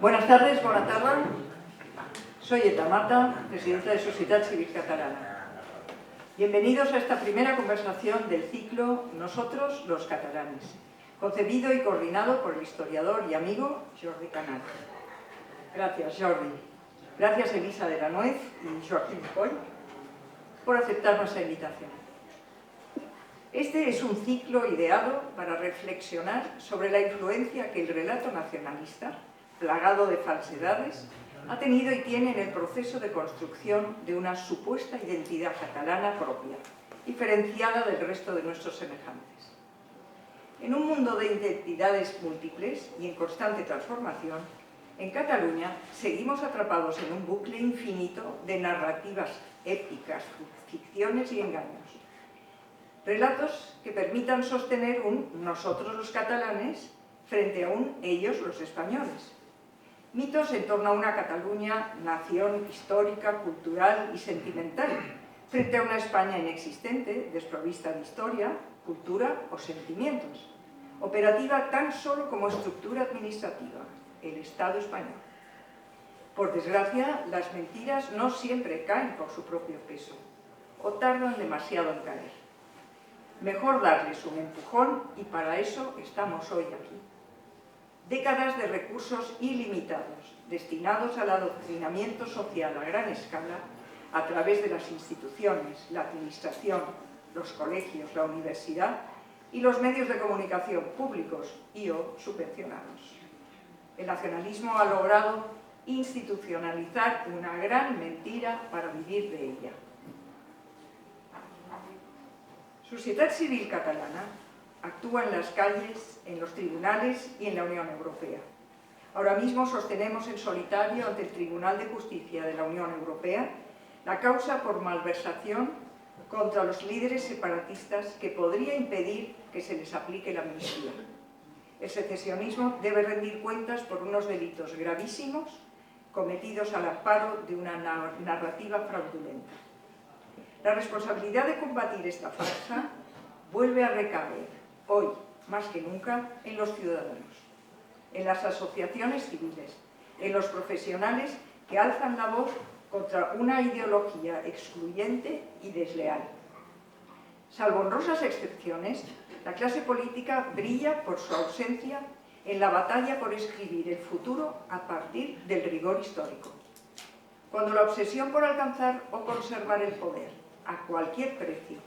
Buenas tardes, bona tarda. Soy Eta Mata, presidenta de Societat Civil Catalana. Bienvenidos a esta primera conversación del ciclo Nosotros los catalanes, concebido y coordinado por el historiador y amigo Jordi Canal. Gracias, Jordi. Gracias, Elisa de la Nuez y Joaquín Coll, por aceptar nuestra invitación. Este es un ciclo ideado para reflexionar sobre la influencia que el relato nacionalista, plagado de falsedades, ha tenido y tiene en el proceso de construcción de una supuesta identidad catalana propia, diferenciada del resto de nuestros semejantes. En un mundo de identidades múltiples y en constante transformación, en Cataluña seguimos atrapados en un bucle infinito de narrativas épicas, ficciones y engaños. Relatos que permitan sostener un nosotros los catalanes frente a un ellos los españoles. Mitos en torno a una Cataluña, nación histórica, cultural y sentimental, frente a una España inexistente, desprovista de historia, cultura o sentimientos, operativa tan solo como estructura administrativa, el Estado español. Por desgracia, las mentiras no siempre caen por su propio peso, o tardan demasiado en caer. Mejor darles un empujón y para eso estamos hoy aquí. Décadas de recursos ilimitados, destinados al adoctrinamiento social a gran escala, a través de las instituciones, la administración, los colegios, la universidad y los medios de comunicación públicos y o subvencionados. El nacionalismo ha logrado institucionalizar una gran mentira para vivir de ella. Societat Civil Catalana actúa en las calles, en los tribunales y en la Unión Europea. Ahora mismo sostenemos en solitario ante el Tribunal de Justicia de la Unión Europea la causa por malversación contra los líderes separatistas que podría impedir que se les aplique la amnistía. El secesionismo debe rendir cuentas por unos delitos gravísimos cometidos al amparo de una narrativa fraudulenta. La responsabilidad de combatir esta farsa vuelve a recaer, hoy más que nunca, en los ciudadanos, en las asociaciones civiles, en los profesionales que alzan la voz contra una ideología excluyente y desleal. Salvo honrosas excepciones, la clase política brilla por su ausencia en la batalla por escribir el futuro a partir del rigor histórico. Cuando la obsesión por alcanzar o conservar el poder a cualquier precio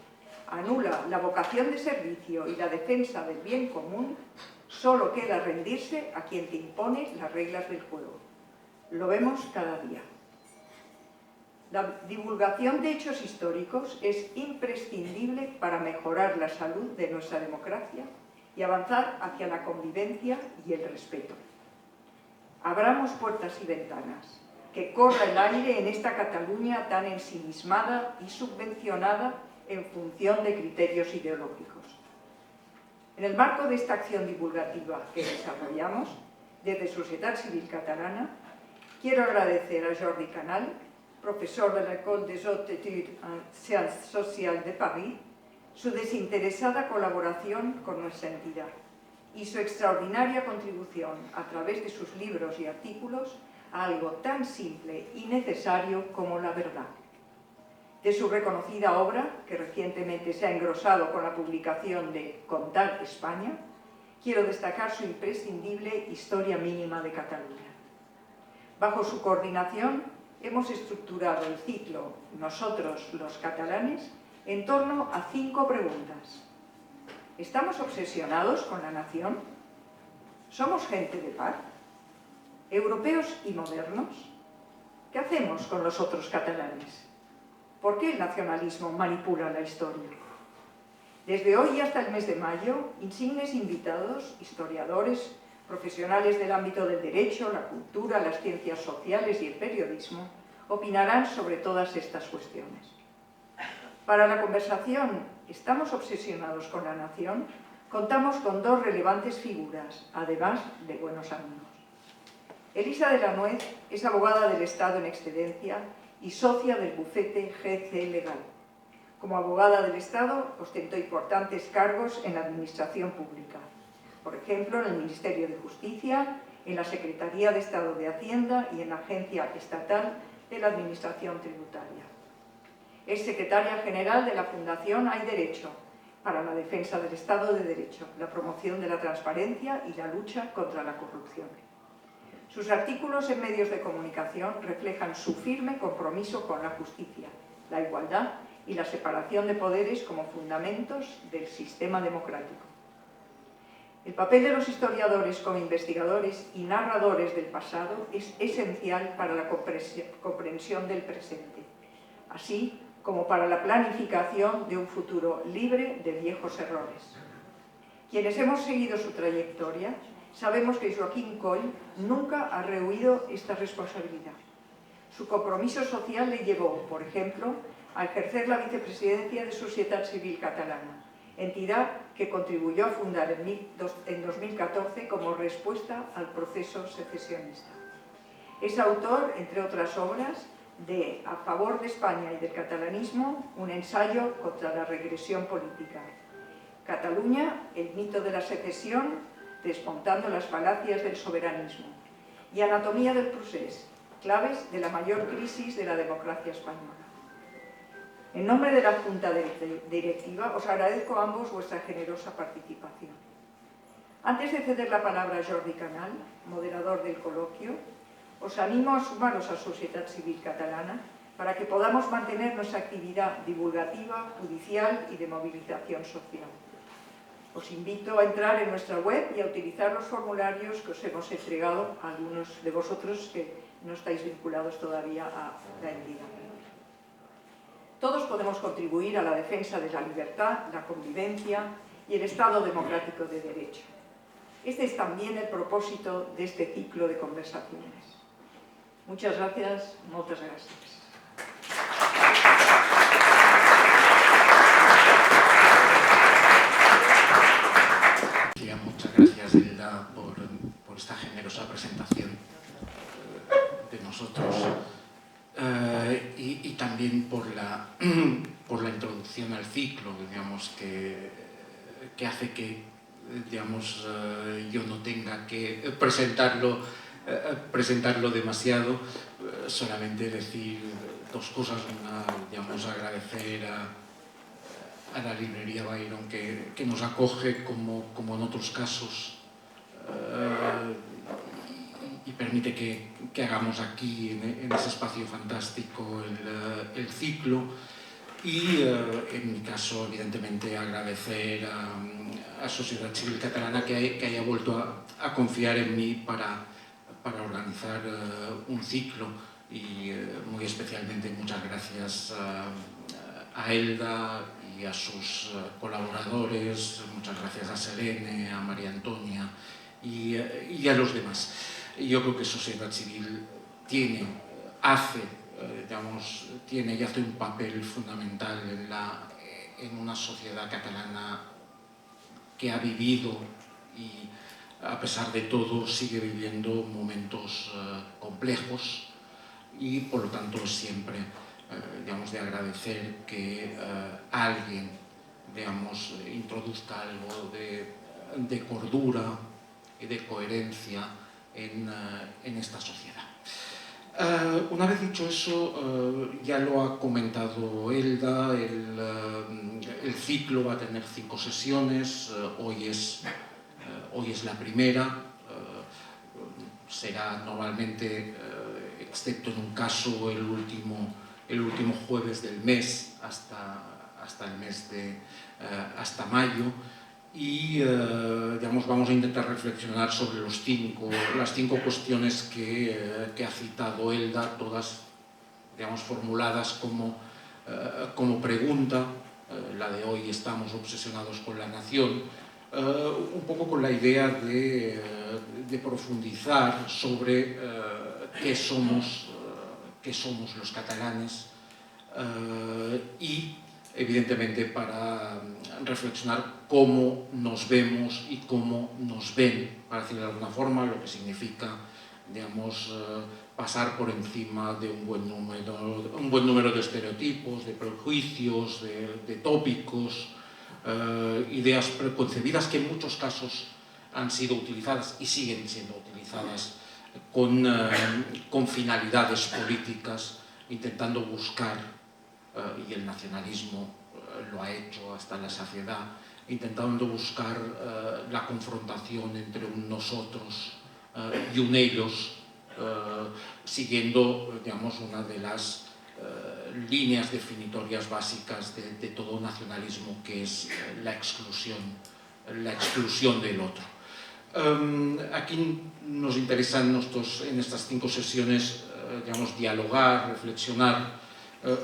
anula la vocación de servicio y la defensa del bien común, solo queda rendirse a quien te impone las reglas del juego. Lo vemos cada día. La divulgación de hechos históricos es imprescindible para mejorar la salud de nuestra democracia y avanzar hacia la convivencia y el respeto. Abramos puertas y ventanas, que corra el aire en esta Cataluña tan ensimismada y subvencionada en función de criterios ideológicos. En el marco de esta acción divulgativa que desarrollamos desde Societat Civil Catalana, quiero agradecer a Jordi Canal, profesor de la École des Hautes Études en Sciences Sociales de París, su desinteresada colaboración con nuestra entidad y su extraordinaria contribución a través de sus libros y artículos a algo tan simple y necesario como la verdad. De su reconocida obra, que recientemente se ha engrosado con la publicación de Contar España, quiero destacar su imprescindible Historia mínima de Cataluña. Bajo su coordinación, hemos estructurado el ciclo Nosotros los catalanes en torno a 5 preguntas. ¿Estamos obsesionados con la nación? ¿Somos gente de paz? ¿Europeos y modernos? ¿Qué hacemos con los otros catalanes? ¿Por qué el nacionalismo manipula la historia? Desde hoy hasta el mes de mayo, insignes invitados, historiadores, profesionales del ámbito del derecho, la cultura, las ciencias sociales y el periodismo, opinarán sobre todas estas cuestiones. Para la conversación ¿Estamos obsesionados con la nación?, contamos con 2 relevantes figuras, además de buenos amigos. Elisa de la Nuez es abogada del Estado en excedencia y socia del bufete GC Legal. Como abogada del Estado, ostentó importantes cargos en la administración pública, por ejemplo, en el Ministerio de Justicia, en la Secretaría de Estado de Hacienda y en la Agencia Estatal de la Administración Tributaria. Es secretaria general de la Fundación Hay Derecho, para la defensa del Estado de Derecho, la promoción de la transparencia y la lucha contra la corrupción. Sus artículos en medios de comunicación reflejan su firme compromiso con la justicia, la igualdad y la separación de poderes como fundamentos del sistema democrático. El papel de los historiadores como investigadores y narradores del pasado es esencial para la comprensión del presente, así como para la planificación de un futuro libre de viejos errores. Quienes hemos seguido su trayectoria sabemos que Joaquín Coll nunca ha rehuido esta responsabilidad. Su compromiso social le llevó, por ejemplo, a ejercer la vicepresidencia de Societat Civil Catalana, entidad que contribuyó a fundar en 2014 como respuesta al proceso secesionista. Es autor, entre otras obras, de A favor de España y del catalanismo, un ensayo contra la regresión política. Cataluña, el mito de la secesión, desmontando las falacias del soberanismo. Y Anatomía del procés, claves de la mayor crisis de la democracia española. En nombre de la Junta Directiva, os agradezco a ambos vuestra generosa participación. Antes de ceder la palabra a Jordi Canal, moderador del coloquio, os animo a sumaros a Societat Civil Catalana para que podamos mantener nuestra actividad divulgativa, judicial y de movilización social. Os invito a entrar en nuestra web y a utilizar los formularios que os hemos entregado a algunos de vosotros que no estáis vinculados todavía a la entidad. Todos podemos contribuir a la defensa de la libertad, la convivencia y el Estado democrático de Derecho. Este es también el propósito de este ciclo de conversaciones. Muchas gracias, moltes gràcies. Muchas gracias, Elda, por esta generosa presentación de nosotros y también por la introducción al ciclo, digamos, que hace que, digamos, yo no tenga que presentarlo demasiado, solamente decir dos cosas. Una, digamos, agradecer a la librería Byron que nos acoge como en otros casos y permite que hagamos aquí en ese espacio fantástico el ciclo. Y en mi caso, evidentemente, agradecer a Societat Civil Catalana que haya vuelto a confiar en mí para organizar un ciclo, y muy especialmente muchas gracias a Elda y a sus colaboradores, muchas gracias a Selene, a María Antonia y a los demás. Yo creo que Societat Civil tiene y hace un papel fundamental en una sociedad catalana que ha vivido y, a pesar de todo, sigue viviendo momentos complejos, y por lo tanto siempre, digamos, de agradecer que alguien, digamos, introduzca algo de cordura y de coherencia en esta sociedad. Una vez dicho eso, ya lo ha comentado Elda, el ciclo va a tener 5 sesiones, hoy es la primera, será normalmente, excepto en un caso, el último jueves del mes hasta el mes hasta mayo, y digamos, vamos a intentar reflexionar sobre las 5 cuestiones que ha citado Elda, todas, digamos, formuladas como pregunta. La de hoy, estamos obsesionados con la nación, un poco con la idea de profundizar sobre qué somos los catalanes, y evidentemente para reflexionar cómo nos vemos y cómo nos ven, para decirlo de alguna forma, lo que significa, digamos, pasar por encima de un buen número de estereotipos, de prejuicios, de tópicos, ideas preconcebidas que en muchos casos han sido utilizadas y siguen siendo utilizadas utilizadas con finalidades políticas, intentando buscar, y el nacionalismo lo ha hecho hasta la saciedad, intentando buscar la confrontación entre un nosotros y un ellos, siguiendo, digamos, una de las líneas definitorias básicas de todo nacionalismo, que es la exclusión del otro. Aquí nos interesa en estas 5 sesiones, digamos, dialogar, reflexionar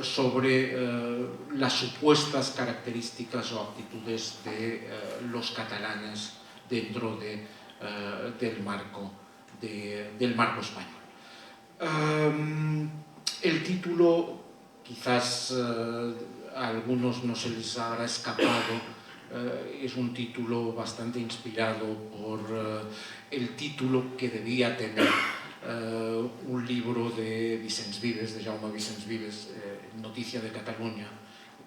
sobre las supuestas características o actitudes de los catalanes dentro del marco español. El título, quizás a algunos no se les habrá escapado, es un título bastante inspirado por el título que debía tener un libro de Vicens Vives, de Jaume Vicens Vives, Noticia de Cataluña,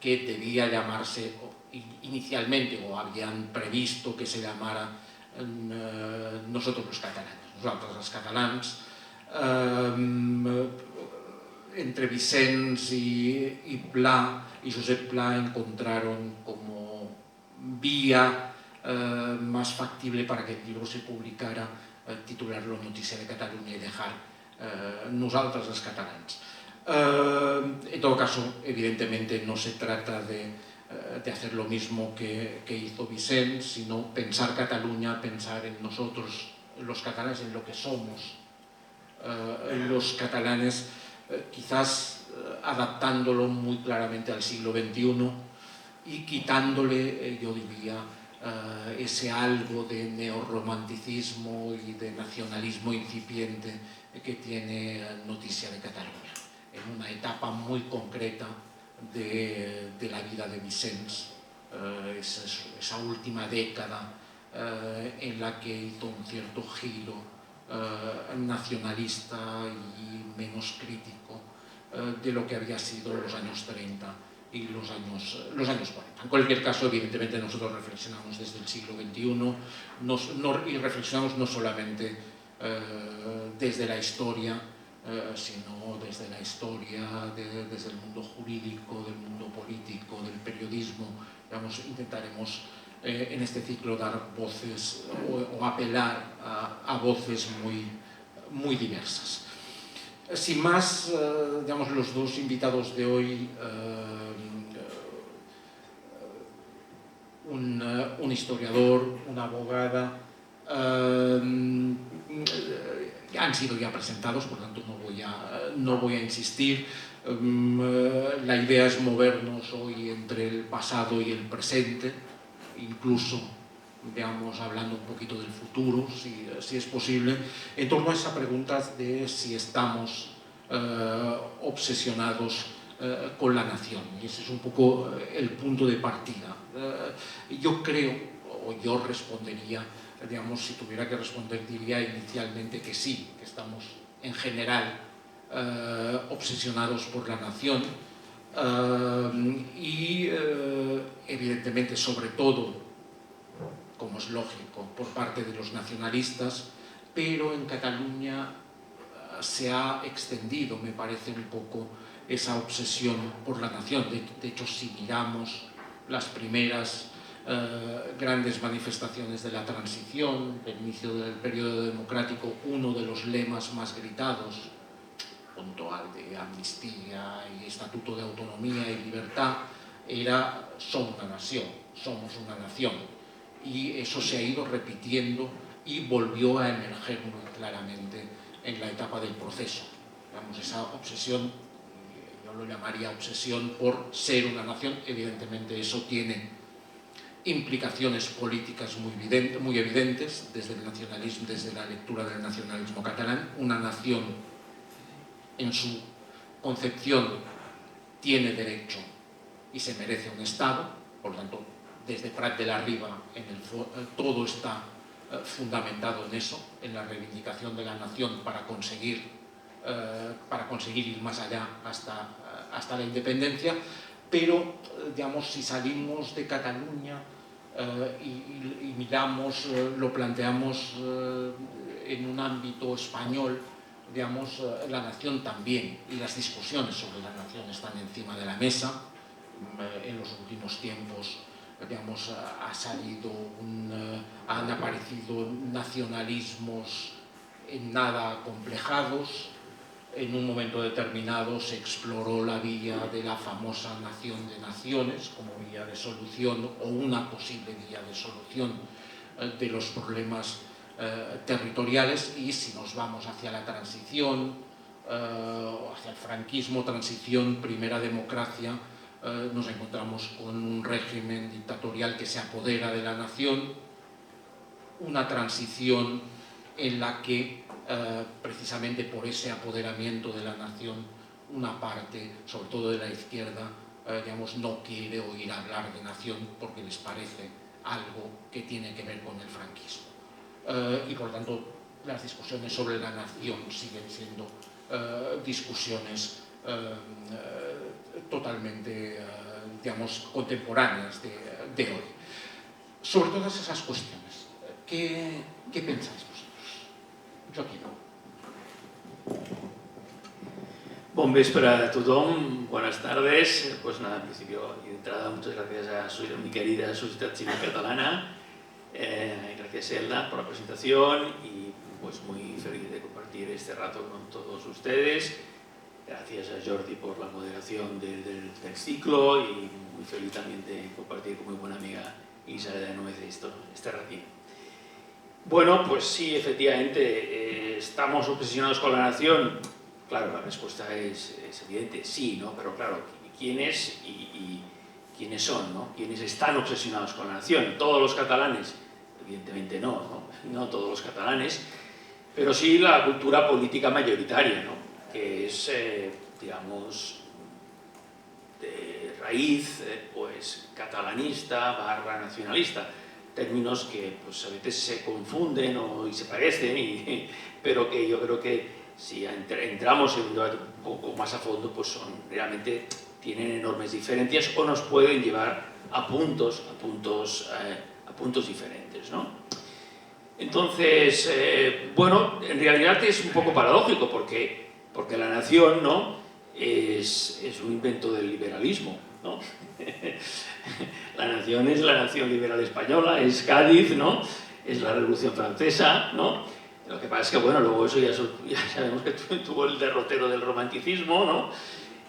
que debía llamarse inicialmente, o habían previsto que se llamara Nosotros los catalanes, Nosaltres els catalans. Entre Vicens y Pla y Josep Pla encontraron como vía más factible para que el libro se publicara titularlo Noticia de Cataluña y dejar Nosaltres els catalans. En todo caso, evidentemente no se trata de hacer lo mismo que hizo Vicens, sino pensar Cataluña, pensar en nosotros, los catalanes, en lo que somos los catalanes, quizás adaptándolo muy claramente al siglo XXI y quitándole, yo diría, ese algo de neorromanticismo y de nacionalismo incipiente que tiene Noticia de Cataluña, en una etapa muy concreta de la vida de Vicens, esa última década en la que hizo un cierto giro nacionalista y menos crítico de lo que había sido los años 30 y los años 40. En cualquier caso, evidentemente, nosotros reflexionamos desde el siglo XXI y reflexionamos no solamente desde la historia, sino desde la historia, desde el mundo jurídico, del mundo político, del periodismo. Digamos, intentaremos en este ciclo dar voces o apelar a voces muy diversas. Sin más, digamos, los 2 invitados de hoy, un historiador, una abogada, han sido ya presentados, por tanto no voy a insistir. La idea es movernos hoy entre el pasado y el presente, incluso, digamos, hablando un poquito del futuro, si es posible, en torno a esa pregunta de si estamos obsesionados con la nación. Y ese es un poco el punto de partida. Yo creo, o yo respondería, digamos, si tuviera que responder, diría inicialmente que sí, que estamos en general obsesionados por la nación, y evidentemente, sobre todo, como es lógico, por parte de los nacionalistas, pero en Cataluña se ha extendido, me parece, un poco esa obsesión por la nación. De hecho, si miramos las primeras grandes manifestaciones de la transición, del inicio del periodo democrático, uno de los lemas más gritados, junto al de amnistía y estatuto de autonomía y libertad, era somos una nación, somos una nación. Y eso se ha ido repitiendo y volvió a emerger muy claramente en la etapa del proceso. Digamos, esa obsesión, yo lo llamaría obsesión por ser una nación. Evidentemente eso tiene implicaciones políticas muy evidentes desde el nacionalismo, desde la lectura del nacionalismo catalán. Una nación, en su concepción, tiene derecho y se merece un Estado. Por lo tanto, desde Prat de la Riba, todo está fundamentado en eso, en la reivindicación de la nación para conseguir ir más allá hasta la independencia. Pero, digamos, si salimos de Cataluña y miramos, lo planteamos en un ámbito español, digamos, la nación también, y las discusiones sobre la nación están encima de la mesa. En los últimos tiempos, digamos, han aparecido nacionalismos nada acomplejados. En un momento determinado se exploró la vía de la famosa nación de naciones como vía de solución, o una posible vía de solución de los problemas territoriales. Y si nos vamos hacia la transición, o hacia el franquismo, transición, primera democracia, nos encontramos con un régimen dictatorial que se apodera de la nación, una transición en la que precisamente por ese apoderamiento de la nación, una parte, sobre todo de la izquierda, digamos, no quiere oír hablar de nación porque les parece algo que tiene que ver con el franquismo. Y por tanto, las discusiones sobre la nación siguen siendo discusiones totalmente, digamos, contemporáneas de hoy. Sobre todas esas cuestiones, ¿qué pensáis vosotros? Joaquín. Bon vespre a tothom, buenas tardes. Pues nada, en principio y de entrada muchas gracias a mi querida Sociedad Civil Catalana, gracias Elda por la presentación y pues muy feliz de compartir este rato con todos ustedes. Gracias a Jordi por la moderación del ciclo y muy feliz también de compartir con mi buena amiga Isabel de Nuez este ratito. Bueno, pues sí, efectivamente, estamos obsesionados con la nación. Claro, la respuesta es evidente, sí, ¿no? Pero claro, ¿quiénes y quiénes son, ¿no? ¿Quiénes están obsesionados con la nación? ¿Todos los catalanes? Evidentemente no todos los catalanes, pero sí la cultura política mayoritaria, ¿no? Que es, digamos, de raíz, pues, catalanista / nacionalista. Términos que pues, a veces se confunden y se parecen, pero que yo creo que si entramos en un debate un poco más a fondo, pues realmente tienen enormes diferencias o nos pueden llevar a puntos diferentes, ¿no? Entonces, bueno, en realidad es un poco paradójico porque la nación, ¿no?, es un invento del liberalismo, ¿no? La nación es la nación liberal española, es Cádiz, ¿no? Es la Revolución Francesa, ¿no? Lo que pasa es que, bueno, luego eso ya sabemos que tuvo el derrotero del romanticismo, ¿no?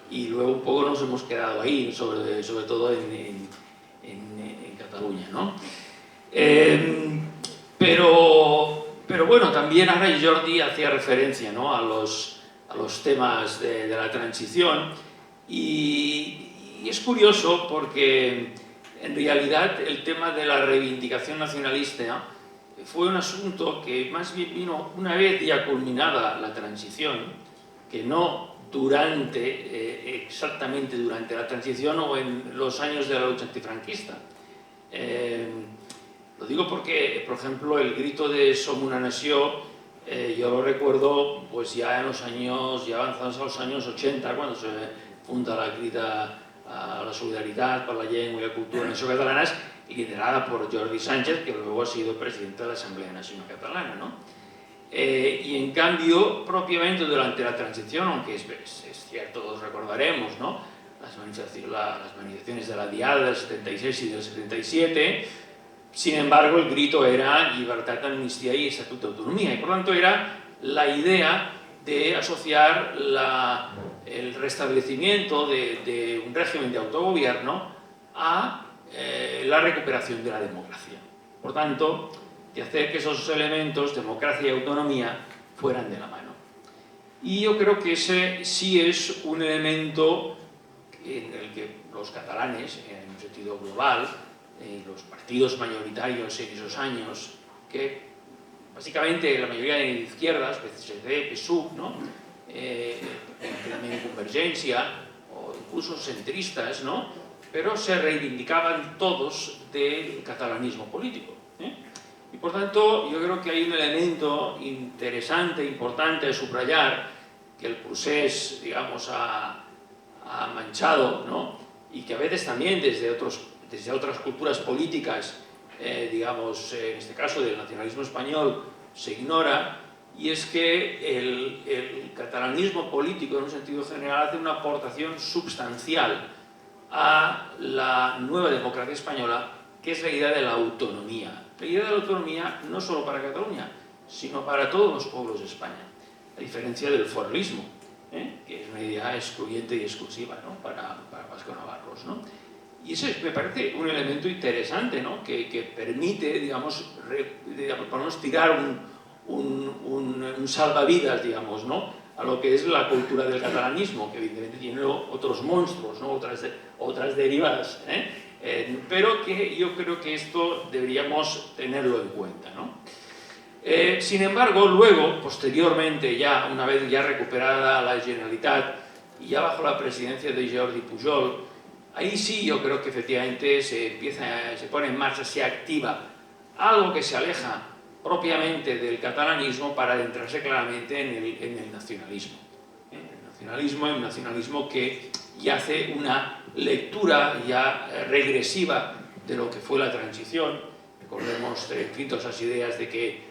Y luego un poco nos hemos quedado ahí, sobre todo en Cataluña, ¿no? Pero bueno, también ahora Jordi hacía referencia, ¿no?, a los temas de la transición y es curioso porque en realidad el tema de la reivindicación nacionalista fue un asunto que más bien vino una vez ya culminada la transición, que no exactamente durante la transición o en los años de la lucha antifranquista. Lo digo porque, por ejemplo, el grito de Som una nació, yo lo recuerdo pues ya en los años, ya avanzados a los años 80, cuando se funda la Crida a la Solidaritat per la Llengua i la Cultura Nacional Catalanas, liderada por Jordi Sánchez, que luego ha sido presidente de la Asamblea Nacional Catalana, ¿no? Y en cambio, propiamente durante la transición, aunque es cierto, todos recordaremos, ¿no?, las manifestaciones de la Diada del 76 y del 77, sin embargo, el grito era libertad, amnistía y estatuto de autonomía, y por tanto era la idea de asociar el restablecimiento de un régimen de autogobierno a la recuperación de la democracia. Por tanto, de hacer que esos elementos, democracia y autonomía, fueran de la mano. Y yo creo que ese sí es un elemento en el que los catalanes, en un sentido global, los partidos mayoritarios en esos años, que básicamente la mayoría de izquierdas, PSC, PSUV, ¿no?, también Convergencia, o incluso centristas, ¿no?, pero se reivindicaban todos del catalanismo político, Y por tanto, yo creo que hay un elemento interesante, importante de subrayar, que el procés, digamos, ha manchado, ¿no?, y que a veces también desde otras culturas políticas, digamos, en este caso del nacionalismo español, se ignora, y es que el catalanismo político, en un sentido general, hace una aportación substancial a la nueva democracia española, que es la idea de la autonomía. La idea de la autonomía no solo para Cataluña, sino para todos los pueblos de España, a diferencia del foralismo, que es una idea excluyente y exclusiva, ¿no?, para vasco-navarros, ¿no? Y ese me parece un elemento interesante, ¿no?, que permite, digamos, tirar un salvavidas, digamos, ¿no?, a lo que es la cultura del catalanismo, que evidentemente tiene otros monstruos, ¿no?, otras derivadas, pero que yo creo que esto deberíamos tenerlo en cuenta, ¿no? Sin embargo, luego, posteriormente, ya una vez ya recuperada la Generalitat y ya bajo la presidencia de Jordi Pujol, ahí sí yo creo que efectivamente se pone en marcha, se activa algo que se aleja propiamente del catalanismo para adentrarse claramente en el nacionalismo. El nacionalismo que ya hace una lectura ya regresiva de lo que fue la transición. Recordemos todas esas ideas de que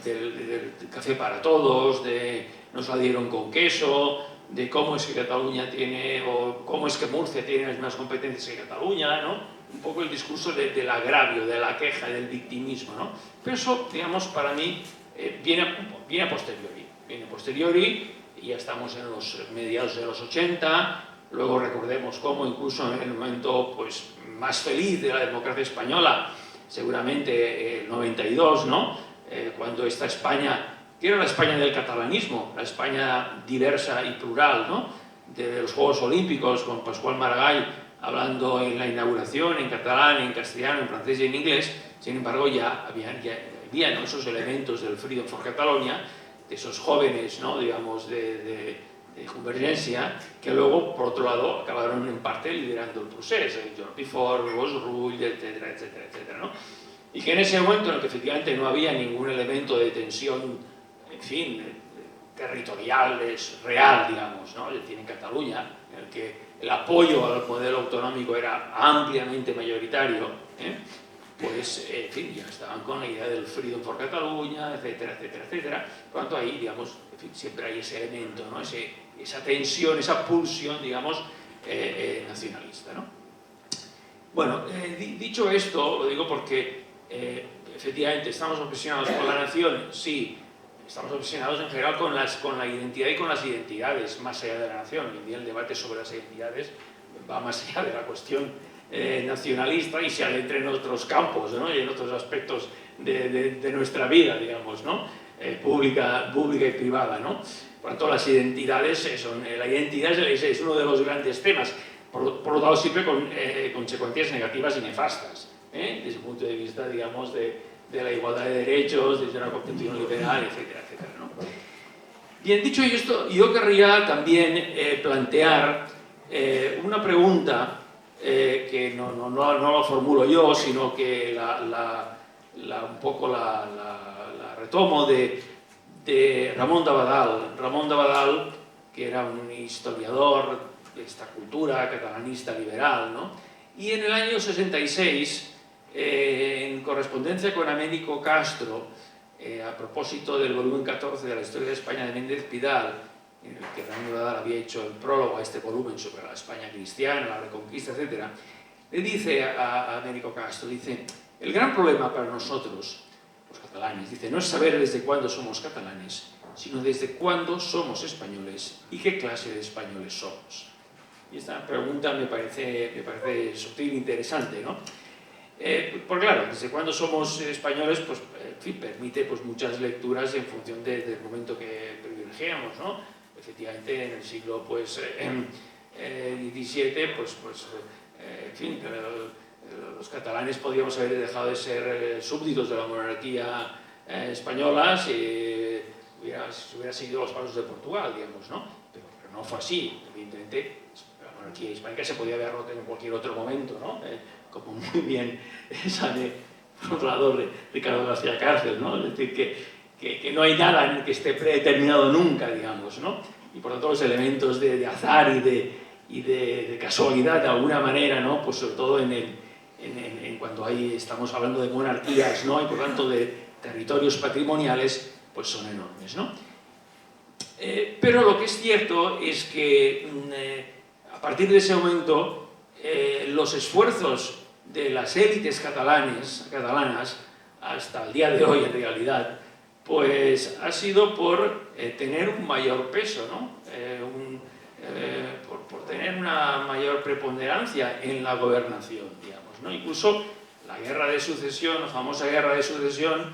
del café para todos, de nos la dieron con queso, de cómo es que Cataluña tiene, o cómo es que Murcia tiene las mismas competencias que Cataluña, ¿no? Un poco el discurso del agravio, de la queja, del victimismo, ¿no? Pero eso, digamos, para mí viene a posteriori, y ya estamos en los mediados de los 80, luego recordemos cómo incluso en el momento pues, más feliz de la democracia española, seguramente el 92, ¿no?, cuando esta España, que era la España del catalanismo, la España diversa y plural, ¿no?, de los Juegos Olímpicos, con Pascual Maragall hablando en la inauguración en catalán, en castellano, en francés y en inglés. Sin embargo, ya había, ¿no?, esos elementos del Freedom for Catalonia, de esos jóvenes, ¿no?, digamos, de Convergencia, que luego, por otro lado, acabaron en parte liderando el procés, Jordi Fort, Ros Rull, etcétera, etcétera, etcétera, ¿no? Y que en ese momento en el que efectivamente no había ningún elemento de tensión, en fin, territorial, real, digamos, ¿no?, es decir, en Cataluña, en el que el apoyo al modelo autonómico era ampliamente mayoritario, pues, en fin, ya estaban con la idea del Freedom for Catalunya, etcétera, etcétera, etcétera. Por lo tanto, ahí, digamos, en fin, siempre hay ese elemento, ¿no?, esa tensión, esa pulsión, digamos, nacionalista, ¿no? Bueno, dicho esto, lo digo porque, efectivamente, estamos obsesionados con la nación, sí, estamos obsesionados en general con la identidad y con las identidades, más allá de la nación. Hoy en día el debate sobre las identidades va más allá de la cuestión nacionalista y se adentra en otros campos, ¿no?, y en otros aspectos de nuestra vida, digamos, ¿no?, pública y privada, ¿no? Por lo tanto, las identidades la identidad es uno de los grandes temas, por lo tanto siempre con consecuencias negativas y nefastas, desde el punto de vista, digamos, de la igualdad de derechos, desde una concepción liberal, etcétera, etcétera, ¿no? Bien, dicho esto, yo querría también plantear una pregunta que no la formulo yo, sino que un poco la retomo de Ramon d'Abadal. Ramon d'Abadal, que era un historiador de esta cultura catalanista liberal, ¿no? Y en el año 66, en correspondencia con Américo Castro, a propósito del volumen 14 de la Historia de España de Méndez Pidal, en el que Ramon d'Abadal había hecho el prólogo a este volumen sobre la España cristiana, la Reconquista, etc., le dice a Américo Castro, dice, el gran problema para nosotros, los catalanes, dice, no es saber desde cuándo somos catalanes, sino desde cuándo somos españoles y qué clase de españoles somos. Y esta pregunta me parece sutil e interesante, ¿no? Porque claro, desde cuándo somos españoles, pues, en fin, permite pues, muchas lecturas en función del momento que privilegiamos, ¿no? Efectivamente, en el siglo pues, XVII, pues, en fin, los catalanes podríamos haber dejado de ser súbditos de la monarquía española si hubiera seguido los pasos de Portugal, digamos, ¿no? Pero no fue así. Evidentemente, la monarquía hispánica se podía haber roto en cualquier otro momento, ¿no? Como muy bien sabe, por otro lado, Ricardo García Cárcel, ¿no? Es decir, que no hay nada en el que esté predeterminado nunca, digamos, ¿no? Y por lo tanto los elementos de azar y de casualidad, de alguna manera, ¿no? Pues sobre todo cuando estamos hablando de monarquías, ¿no? Y por tanto de territorios patrimoniales, pues son enormes, ¿no? Pero lo que es cierto es que a partir de ese momento los esfuerzos de las élites catalanas hasta el día de hoy en realidad pues ha sido por tener un mayor peso, ¿no? Por tener una mayor preponderancia en la gobernación, digamos, ¿no? Incluso la guerra de sucesión, la famosa guerra de sucesión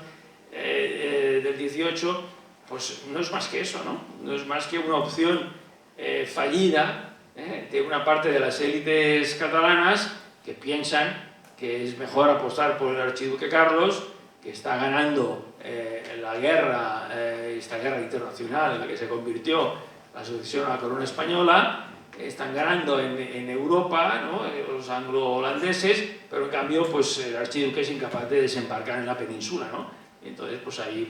del 18, pues no es más que eso, ¿no? No es más que una opción fallida de una parte de las élites catalanas que piensan que es mejor apostar por el archiduque Carlos, que está ganando la guerra, esta guerra internacional en la que se convirtió la sucesión a la corona española. Están ganando en Europa, ¿no? Los anglo-holandeses, pero en cambio pues, el archiduque es incapaz de desembarcar en la península, ¿no? Y entonces pues hay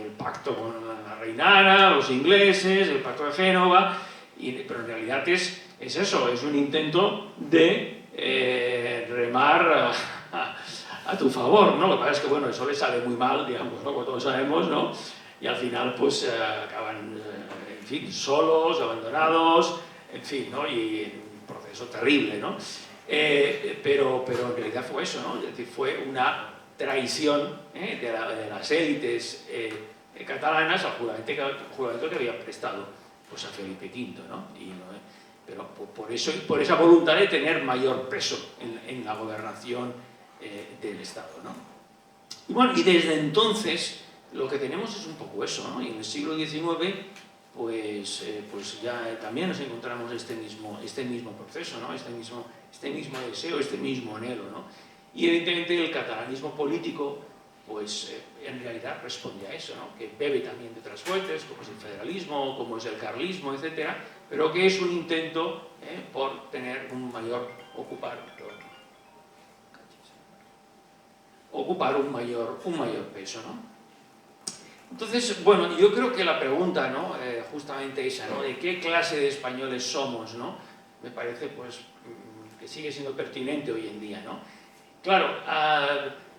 el pacto con la reina Ana, los ingleses, el pacto de Génova, pero en realidad es eso, es un intento de remar a tu favor, ¿no? Lo que pasa es que bueno, eso le sale muy mal, digamos, ¿no? Como todos sabemos, ¿no? Y al final pues acaban, en fin, solos, abandonados, en fin, ¿no? Y un proceso terrible, ¿no? Pero en realidad fue eso, ¿no? Es decir, fue una traición de las élites catalanas al juramento que habían prestado pues, a Felipe V, ¿no? Pero por esa voluntad de tener mayor peso en la gobernación del Estado, ¿no? Y bueno, y desde entonces lo que tenemos es un poco eso, ¿no? Y en el siglo XIX pues ya también nos encontramos este mismo proceso, ¿no? este mismo deseo, este mismo anhelo, ¿no? Y evidentemente el catalanismo político pues en realidad responde a eso, ¿no? Que bebe también de otras fuentes, como es el federalismo, como es el carlismo, etcétera, pero que es un intento por tener ocupar un mayor peso, ¿no? Entonces, bueno, yo creo que la pregunta, ¿no? Justamente esa, ¿no? De qué clase de españoles somos, ¿no? Me parece, pues, que sigue siendo pertinente hoy en día, ¿no? Claro,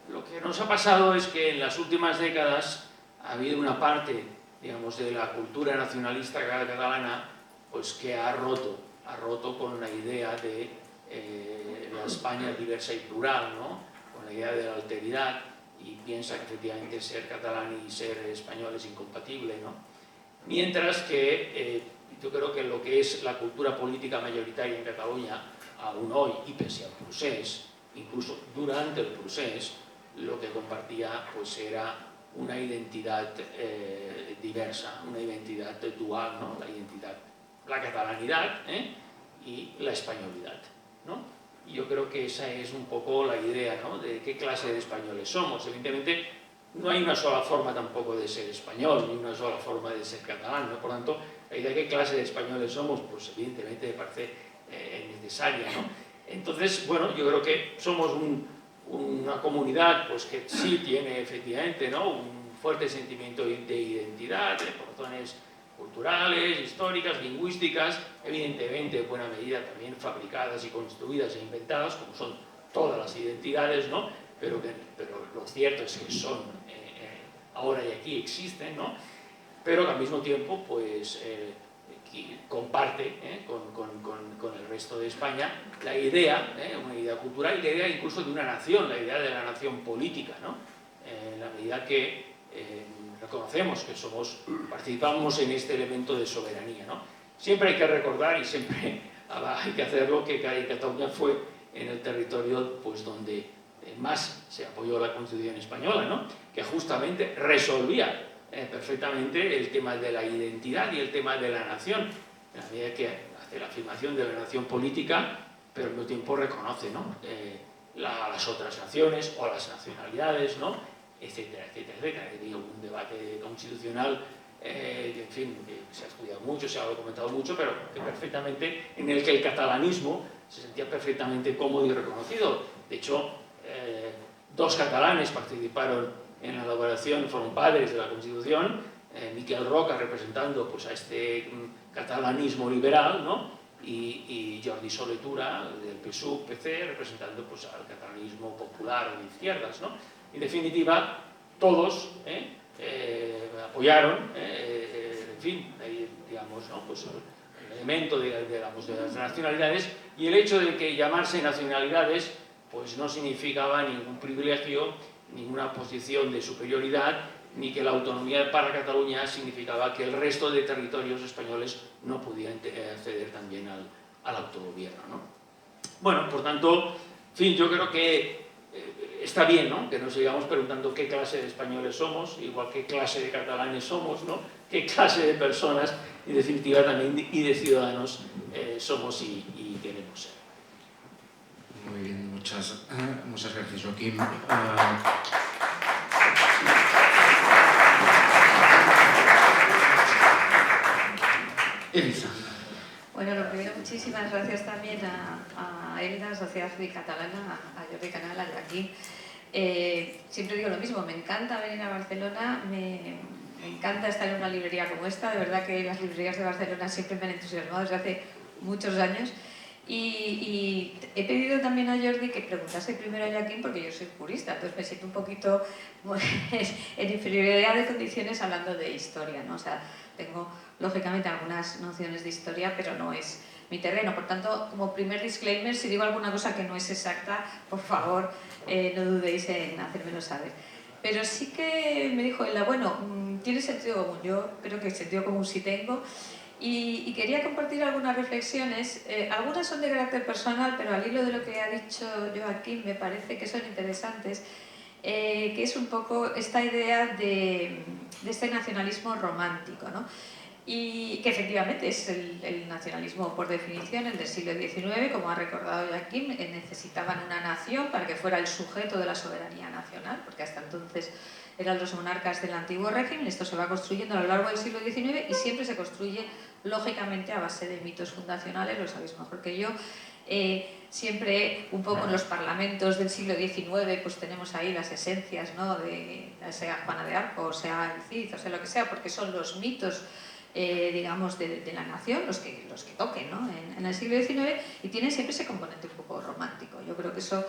lo que nos ha pasado es que en las últimas décadas ha habido una parte, digamos, de la cultura nacionalista catalana, pues, que ha roto con la idea de la España diversa y plural, ¿no? Con la idea de la alteridad, y piensa que efectivamente ser catalán y ser español es incompatible, ¿no? Mientras que yo creo que lo que es la cultura política mayoritaria en Cataluña, aún hoy, y pese al procés, incluso durante el procés, lo que compartía pues era una identidad diversa, una identidad dual, ¿no? La catalanidad y la españolidad, ¿no? Y yo creo que esa es un poco la idea, ¿no? De qué clase de españoles somos. Evidentemente, no hay una sola forma tampoco de ser español, ni una sola forma de ser catalán, ¿no? Por tanto, la idea de qué clase de españoles somos, pues evidentemente me parece necesaria, ¿no? Entonces, bueno, yo creo que somos una comunidad pues, que sí tiene efectivamente, ¿no? Un fuerte sentimiento de identidad, por razones culturales, históricas, lingüísticas, evidentemente en buena medida también fabricadas y construidas e inventadas, como son todas las identidades, ¿no? Pero lo cierto es que son, ahora y aquí existen, ¿no? Pero que al mismo tiempo pues, comparte con el resto de España la idea, una idea cultural y la idea incluso de una nación, la idea de la nación política, ¿no? En la medida que reconocemos que participamos en este elemento de soberanía, ¿no? Siempre hay que recordar y siempre hay que hacerlo que Cataluña fue en el territorio pues, donde más se apoyó la Constitución española, ¿no? Que justamente resolvía perfectamente el tema de la identidad y el tema de la nación, en la medida que hace la afirmación de la nación política, pero al mismo tiempo reconoce, ¿no? Las otras naciones o las nacionalidades, ¿no? Etcétera, etcétera, etcétera. Hay un debate constitucional en fin, que se ha estudiado mucho, se ha documentado mucho, pero que perfectamente, en el que el catalanismo se sentía perfectamente cómodo y reconocido. De hecho, dos catalanes participaron en la elaboración, fueron padres de la Constitución, Miquel Roca representando pues, a este catalanismo liberal, ¿no? Y Jordi Soletura del PSUV-PC representando pues, al catalanismo popular o de izquierdas, ¿no? En definitiva, todos apoyaron, en fin, digamos, ¿no? Pues el elemento digamos, de las nacionalidades, y el hecho de que llamarse nacionalidades pues no significaba ningún privilegio, ninguna posición de superioridad, ni que la autonomía para Cataluña significaba que el resto de territorios españoles no podían acceder también al autogobierno, ¿no? Bueno, por tanto, en fin, yo creo que está bien, ¿no?, que nos sigamos preguntando qué clase de españoles somos, igual qué clase de catalanes somos, ¿no?, qué clase de personas, en definitiva también, y de ciudadanos somos y queremos ser. Muy bien, muchas gracias, Joaquín. Elisa. Bueno, lo primero, muchísimas gracias también a ELDA, Sociedad Civil Catalana, a Jordi Canal, a Joaquín. Siempre digo lo mismo, me encanta venir a Barcelona, me encanta estar en una librería como esta, de verdad que las librerías de Barcelona siempre me han entusiasmado desde hace muchos años. Y he pedido también a Jordi que preguntase primero a Joaquín, porque yo soy jurista, entonces me siento un poquito en inferioridad de condiciones hablando de historia, ¿no? O sea, tengo lógicamente algunas nociones de historia, pero no es mi terreno. Por tanto, como primer disclaimer, si digo alguna cosa que no es exacta, por favor, no dudéis en hacérmelo saber. Pero sí que me dijo Elda, bueno, tiene sentido común, yo creo que sentido común sí tengo, y quería compartir algunas reflexiones. Algunas son de carácter personal, pero al hilo de lo que ha dicho Joaquín me parece que son interesantes, que es un poco esta idea de este nacionalismo romántico, ¿no? Y que efectivamente es el nacionalismo por definición, el del siglo XIX, como ha recordado Joaquín, necesitaban una nación para que fuera el sujeto de la soberanía nacional, porque hasta entonces eran los monarcas del antiguo régimen. Esto se va construyendo a lo largo del siglo XIX y siempre se construye lógicamente a base de mitos fundacionales, lo sabéis mejor que yo. Siempre un poco en los parlamentos del siglo XIX pues tenemos ahí las esencias, ¿no?, de sea Juana de Arco, o sea el Cid, o sea lo que sea, porque son los mitos digamos de la nación los que toquen, ¿no?, en el siglo XIX, y tienen siempre ese componente un poco romántico. Yo creo que eso,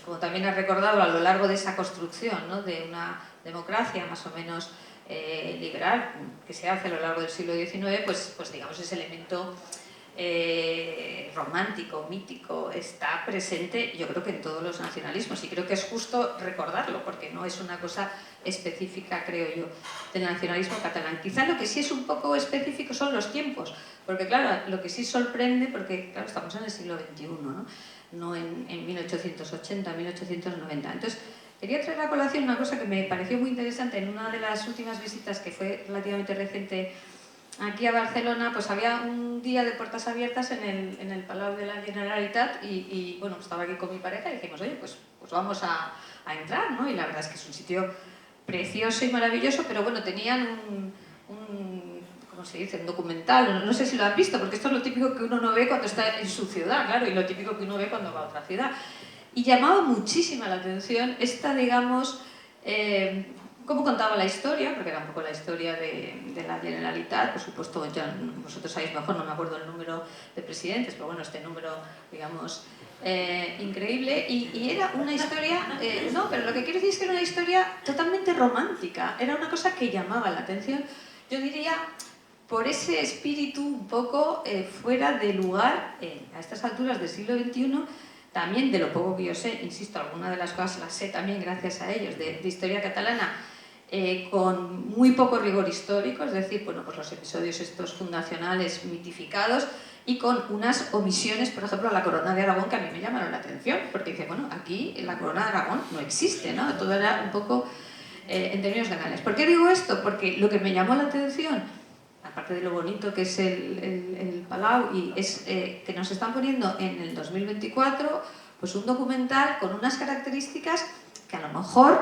como también ha recordado, a lo largo de esa construcción, ¿no?, de una democracia más o menos liberal que se hace a lo largo del siglo XIX, pues digamos ese elemento romántico, mítico, está presente, yo creo que en todos los nacionalismos, y creo que es justo recordarlo, porque no es una cosa específica, creo yo, del nacionalismo catalán. Quizá lo que sí es un poco específico son los tiempos, porque claro, lo que sí sorprende, porque claro, estamos en el siglo XXI, no en 1880, 1890. Entonces, quería traer a colación una cosa que me pareció muy interesante en una de las últimas visitas que fue relativamente reciente aquí a Barcelona. Pues había un día de puertas abiertas en el Palau de la Generalitat y bueno, estaba aquí con mi pareja y dijimos, oye, pues vamos a entrar, ¿no? Y la verdad es que es un sitio precioso y maravilloso, pero bueno, tenían ¿cómo se dice?, un documental, no sé si lo han visto, porque esto es lo típico que uno no ve cuando está en su ciudad, claro, y lo típico que uno ve cuando va a otra ciudad. Y llamaba muchísima la atención esta, digamos, cómo contaba la historia, porque era un poco la historia de la Generalitat. Por supuesto, ya vosotros sabéis mejor, no me acuerdo el número de presidentes, pero bueno, este número, digamos, increíble. Y era una historia, no, pero lo que quiero decir es que era una historia totalmente romántica, era una cosa que llamaba la atención, yo diría, por ese espíritu un poco fuera de lugar a estas alturas del siglo XXI. También, de lo poco que yo sé, insisto, algunas de las cosas las sé también gracias a ellos, de historia catalana, con muy poco rigor histórico, es decir, bueno, pues los episodios estos fundacionales mitificados, y con unas omisiones, por ejemplo, a la Corona de Aragón, que a mí me llamaron la atención, porque dice, bueno, aquí la Corona de Aragón no existe, ¿no? Todo era un poco en términos legales. ¿Por qué digo esto? Porque lo que me llamó la atención, aparte de lo bonito que es el Palau, y es que nos están poniendo en el 2024 pues un documental con unas características que a lo mejor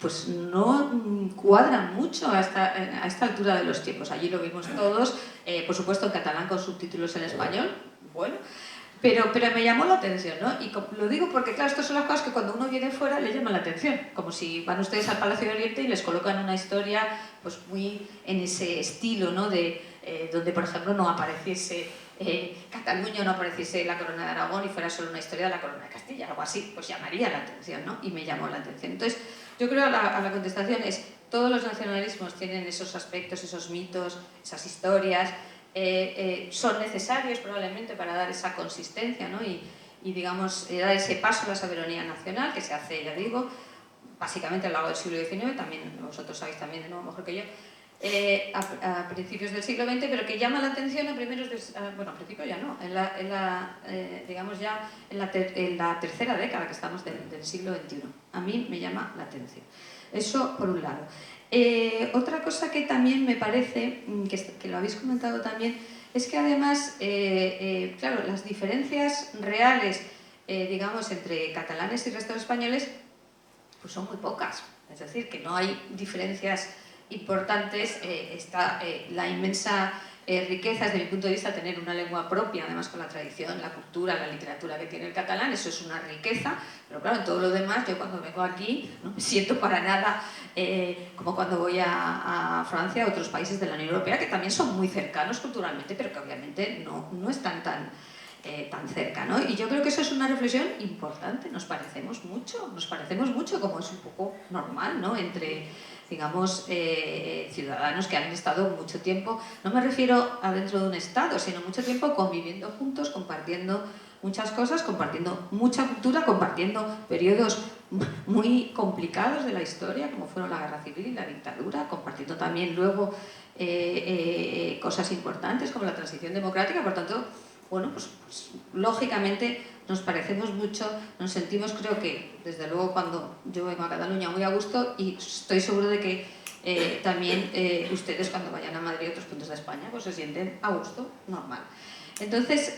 pues no cuadran mucho a esta altura de los tiempos. Allí lo vimos todos, por supuesto en catalán con subtítulos en español, bueno, pero me llamó la atención, ¿no? Y lo digo porque, claro, estas son las cosas que cuando uno viene fuera le llaman la atención, como si van ustedes al Palacio de Oriente y les colocan una historia pues muy en ese estilo, ¿no?, de donde, por ejemplo, no apareciese Cataluña no apareciese la corona de Aragón y fuera solo una historia de la corona de Castilla, algo así, pues llamaría la atención, ¿no? Y me llamó la atención. Entonces, yo creo a la contestación es, todos los nacionalismos tienen esos aspectos, esos mitos, esas historias, son necesarios probablemente para dar esa consistencia, ¿no? Y digamos, dar ese paso a la soberanía nacional, que se hace, ya digo, básicamente a lo largo del siglo XIX, también vosotros sabéis también de nuevo mejor que yo, a principios del siglo XX, pero que llama la atención a primeros de, bueno, a principio ya no, digamos ya en la tercera década que estamos del siglo XXI. A mí me llama la atención. Eso por un lado. Otra cosa que también me parece, que lo habéis comentado también, es que además, claro, las diferencias reales, digamos, entre catalanes y resto de españoles, pues son muy pocas. Es decir, que no hay diferencias importantes. Está la inmensa riqueza desde mi punto de vista tener una lengua propia, además con la tradición, la cultura, la literatura que tiene el catalán, eso es una riqueza, pero claro, en todo lo demás, yo cuando vengo aquí no me siento para nada como cuando voy a Francia, a otros países de la Unión Europea, que también son muy cercanos culturalmente, pero que obviamente no están tan cerca, ¿no? Y yo creo que eso es una reflexión importante, nos parecemos mucho, como es un poco normal, ¿no? Entre, digamos, ciudadanos que han estado mucho tiempo, no me refiero a dentro de un Estado, sino mucho tiempo conviviendo juntos, compartiendo muchas cosas, compartiendo mucha cultura, compartiendo periodos muy complicados de la historia, como fueron la Guerra Civil y la dictadura, compartiendo también luego cosas importantes como la transición democrática, por tanto, bueno, pues lógicamente nos parecemos mucho, nos sentimos, creo que, desde luego cuando yo vengo a Cataluña muy a gusto, y estoy seguro de que también ustedes cuando vayan a Madrid y otros puntos de España pues se sienten a gusto, normal. Entonces,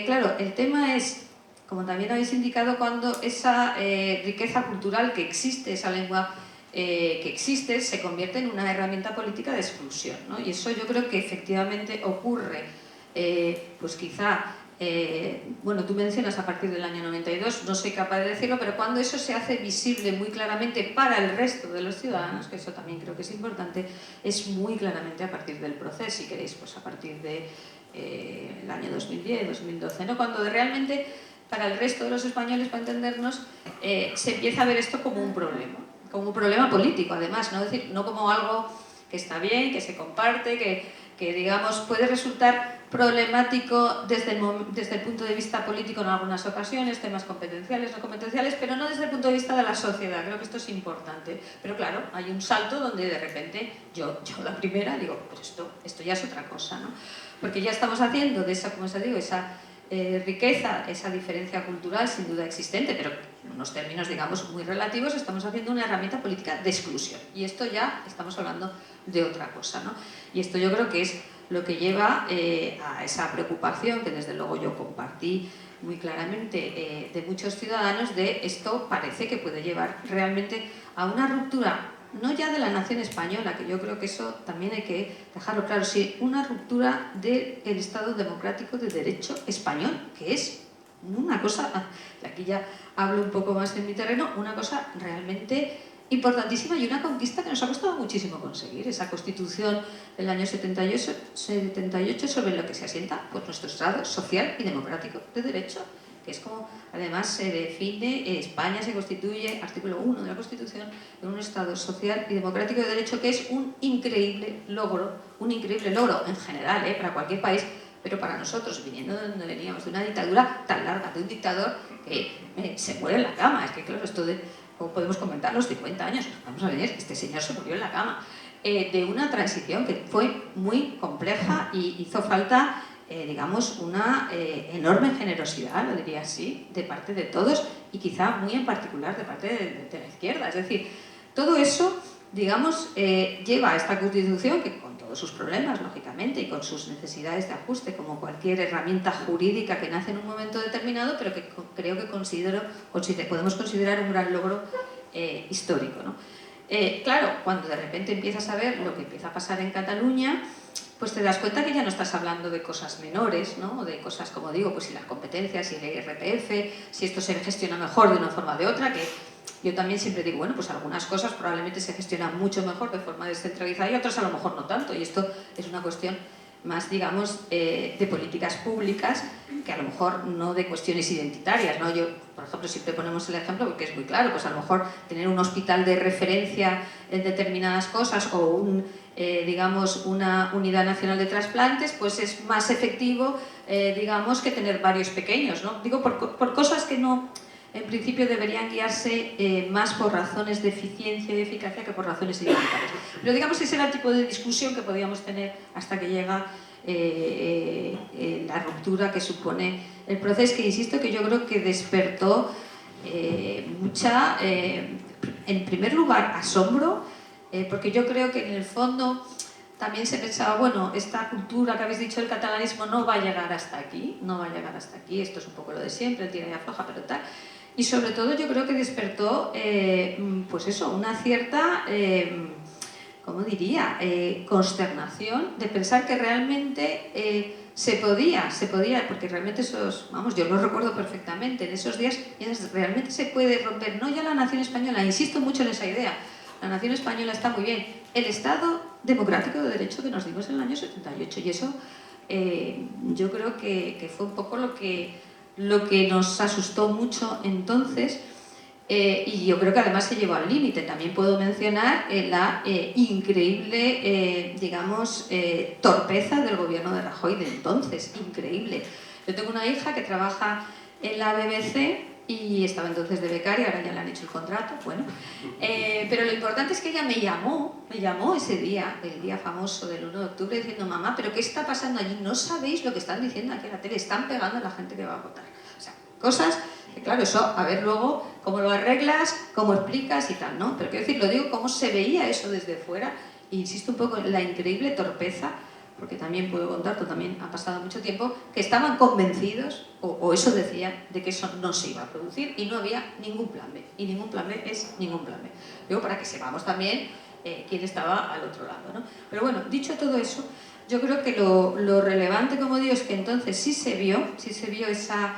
claro, el tema es, como también habéis indicado, cuando esa riqueza cultural que existe, esa lengua que existe, se convierte en una herramienta política de exclusión, ¿no? Y eso yo creo que efectivamente ocurre, pues quizá, bueno, tú mencionas a partir del año 92, no soy capaz de decirlo, pero cuando eso se hace visible muy claramente para el resto de los ciudadanos, que eso también creo que es importante, es muy claramente a partir del proceso, si queréis, pues a partir de el año 2010, 2012, ¿no? Cuando realmente para el resto de los españoles, para entendernos, se empieza a ver esto como un problema político, además, ¿no? Es decir, no como algo que está bien, que se comparte, que digamos puede resultar problemático desde el punto de vista político en algunas ocasiones, temas competenciales, no competenciales, pero no desde el punto de vista de la sociedad. Creo que esto es importante. Pero claro, hay un salto donde de repente yo la primera digo, pues esto ya es otra cosa, ¿no? Porque ya estamos haciendo de esa, como os digo, esa riqueza, esa diferencia cultural sin duda existente, pero en unos términos, digamos, muy relativos, estamos haciendo una herramienta política de exclusión. Y esto ya estamos hablando de otra cosa, ¿no? Y esto yo creo que es lo que lleva a esa preocupación que desde luego yo compartí muy claramente de muchos ciudadanos, de esto parece que puede llevar realmente a una ruptura, no ya de la nación española, que yo creo que eso también hay que dejarlo claro, sino una ruptura del Estado democrático de derecho español, que es una cosa, aquí ya hablo un poco más en mi terreno, una cosa realmente importantísima y una conquista que nos ha costado muchísimo conseguir, esa Constitución del año 78 sobre lo que se asienta pues, nuestro Estado social y democrático de derecho, que es como además se define, España se constituye, artículo 1 de la Constitución, en un Estado social y democrático de derecho, que es un increíble logro en general, para cualquier país, pero para nosotros, viniendo de donde veníamos, de una dictadura tan larga, de un dictador que se muere en la cama, es que claro, esto de, como podemos comentar, los 50 años, vamos a ver, este señor se murió en la cama, de una transición que fue muy compleja y hizo falta, digamos, una enorme generosidad, lo diría así, de parte de todos y quizá muy en particular de parte de la izquierda. Es decir, todo eso, digamos, lleva a esta Constitución, que con todos sus problemas, lógicamente, y con sus necesidades de ajuste, como cualquier herramienta jurídica que nace en un momento determinado, pero que creo que podemos considerar un gran logro histórico, ¿no? Claro, cuando de repente empiezas a ver lo que empieza a pasar en Cataluña, pues te das cuenta que ya no estás hablando de cosas menores, ¿no? De cosas, como digo, pues si las competencias, si el IRPF, si esto se gestiona mejor de una forma o de otra, que yo también siempre digo, bueno, pues algunas cosas probablemente se gestionan mucho mejor de forma descentralizada y otras a lo mejor no tanto, y esto es una cuestión más digamos, de políticas públicas, que a lo mejor no de cuestiones identitarias, ¿no? Yo, por ejemplo, siempre ponemos el ejemplo porque es muy claro, pues a lo mejor tener un hospital de referencia en determinadas cosas o digamos, una unidad nacional de trasplantes, pues es más efectivo, digamos, que tener varios pequeños, ¿no? Digo, por cosas que no, en principio deberían guiarse más por razones de eficiencia y eficacia que por razones identitarias. Pero digamos, ese era el tipo de discusión que podíamos tener hasta que llega la ruptura que supone el proceso, que insisto que yo creo que despertó mucha, en primer lugar, asombro, porque yo creo que en el fondo también se pensaba, bueno, esta cultura que habéis dicho del catalanismo no va a llegar hasta aquí, no va a llegar hasta aquí, esto es un poco lo de siempre, tira y afloja, pero tal. Y sobre todo yo creo que despertó, pues eso, una cierta, ¿cómo diría?, consternación de pensar que realmente se podía, porque realmente vamos, yo lo recuerdo perfectamente, en esos días realmente se puede romper, no ya la nación española, insisto mucho en esa idea, la nación española está muy bien, el Estado democrático de derecho que nos dimos en el año 78, y eso yo creo que fue un poco lo que nos asustó mucho entonces, y yo creo que además se llevó al límite. También puedo mencionar la increíble, digamos, torpeza del gobierno de Rajoy de entonces, increíble. Yo tengo una hija que trabaja en la BBC y estaba entonces de becaria, ahora ya le han hecho el contrato, bueno. Pero lo importante es que ella me llamó ese día, el día famoso del 1 de octubre, diciendo, mamá, ¿pero qué está pasando allí? No sabéis lo que están diciendo aquí en la tele, están pegando a la gente que va a votar. O sea, cosas que claro, eso, a ver luego cómo lo arreglas, cómo explicas y tal, ¿no? Pero quiero decir, lo digo, cómo se veía eso desde fuera, e insisto un poco en la increíble torpeza, porque también puedo contar, que también ha pasado mucho tiempo, que estaban convencidos, o eso decían, de que eso no se iba a producir y no había ningún plan B. Y ningún plan B es ningún plan B. Digo, para que sepamos también quién estaba al otro lado, ¿no? Pero bueno, dicho todo eso, yo creo que lo relevante, como digo, es que entonces sí se vio esa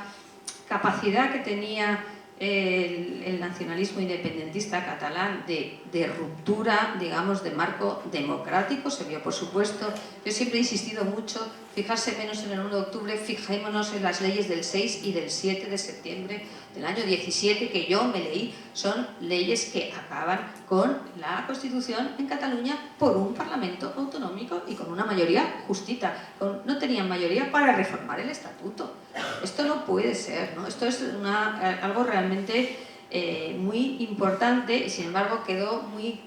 capacidad que tenía el nacionalismo independentista catalán de ruptura, digamos, de marco democrático. Se vio, por supuesto, yo siempre he insistido mucho, fijarse menos en el 1 de octubre, fijémonos en las leyes del 6 y del 7 de septiembre del año 17, que yo me leí, son leyes que acaban con la Constitución en Cataluña por un Parlamento autonómico y con una mayoría justita. No tenían mayoría para reformar el Estatuto. Esto no puede ser, ¿no? Esto es algo realmente muy importante y sin embargo quedó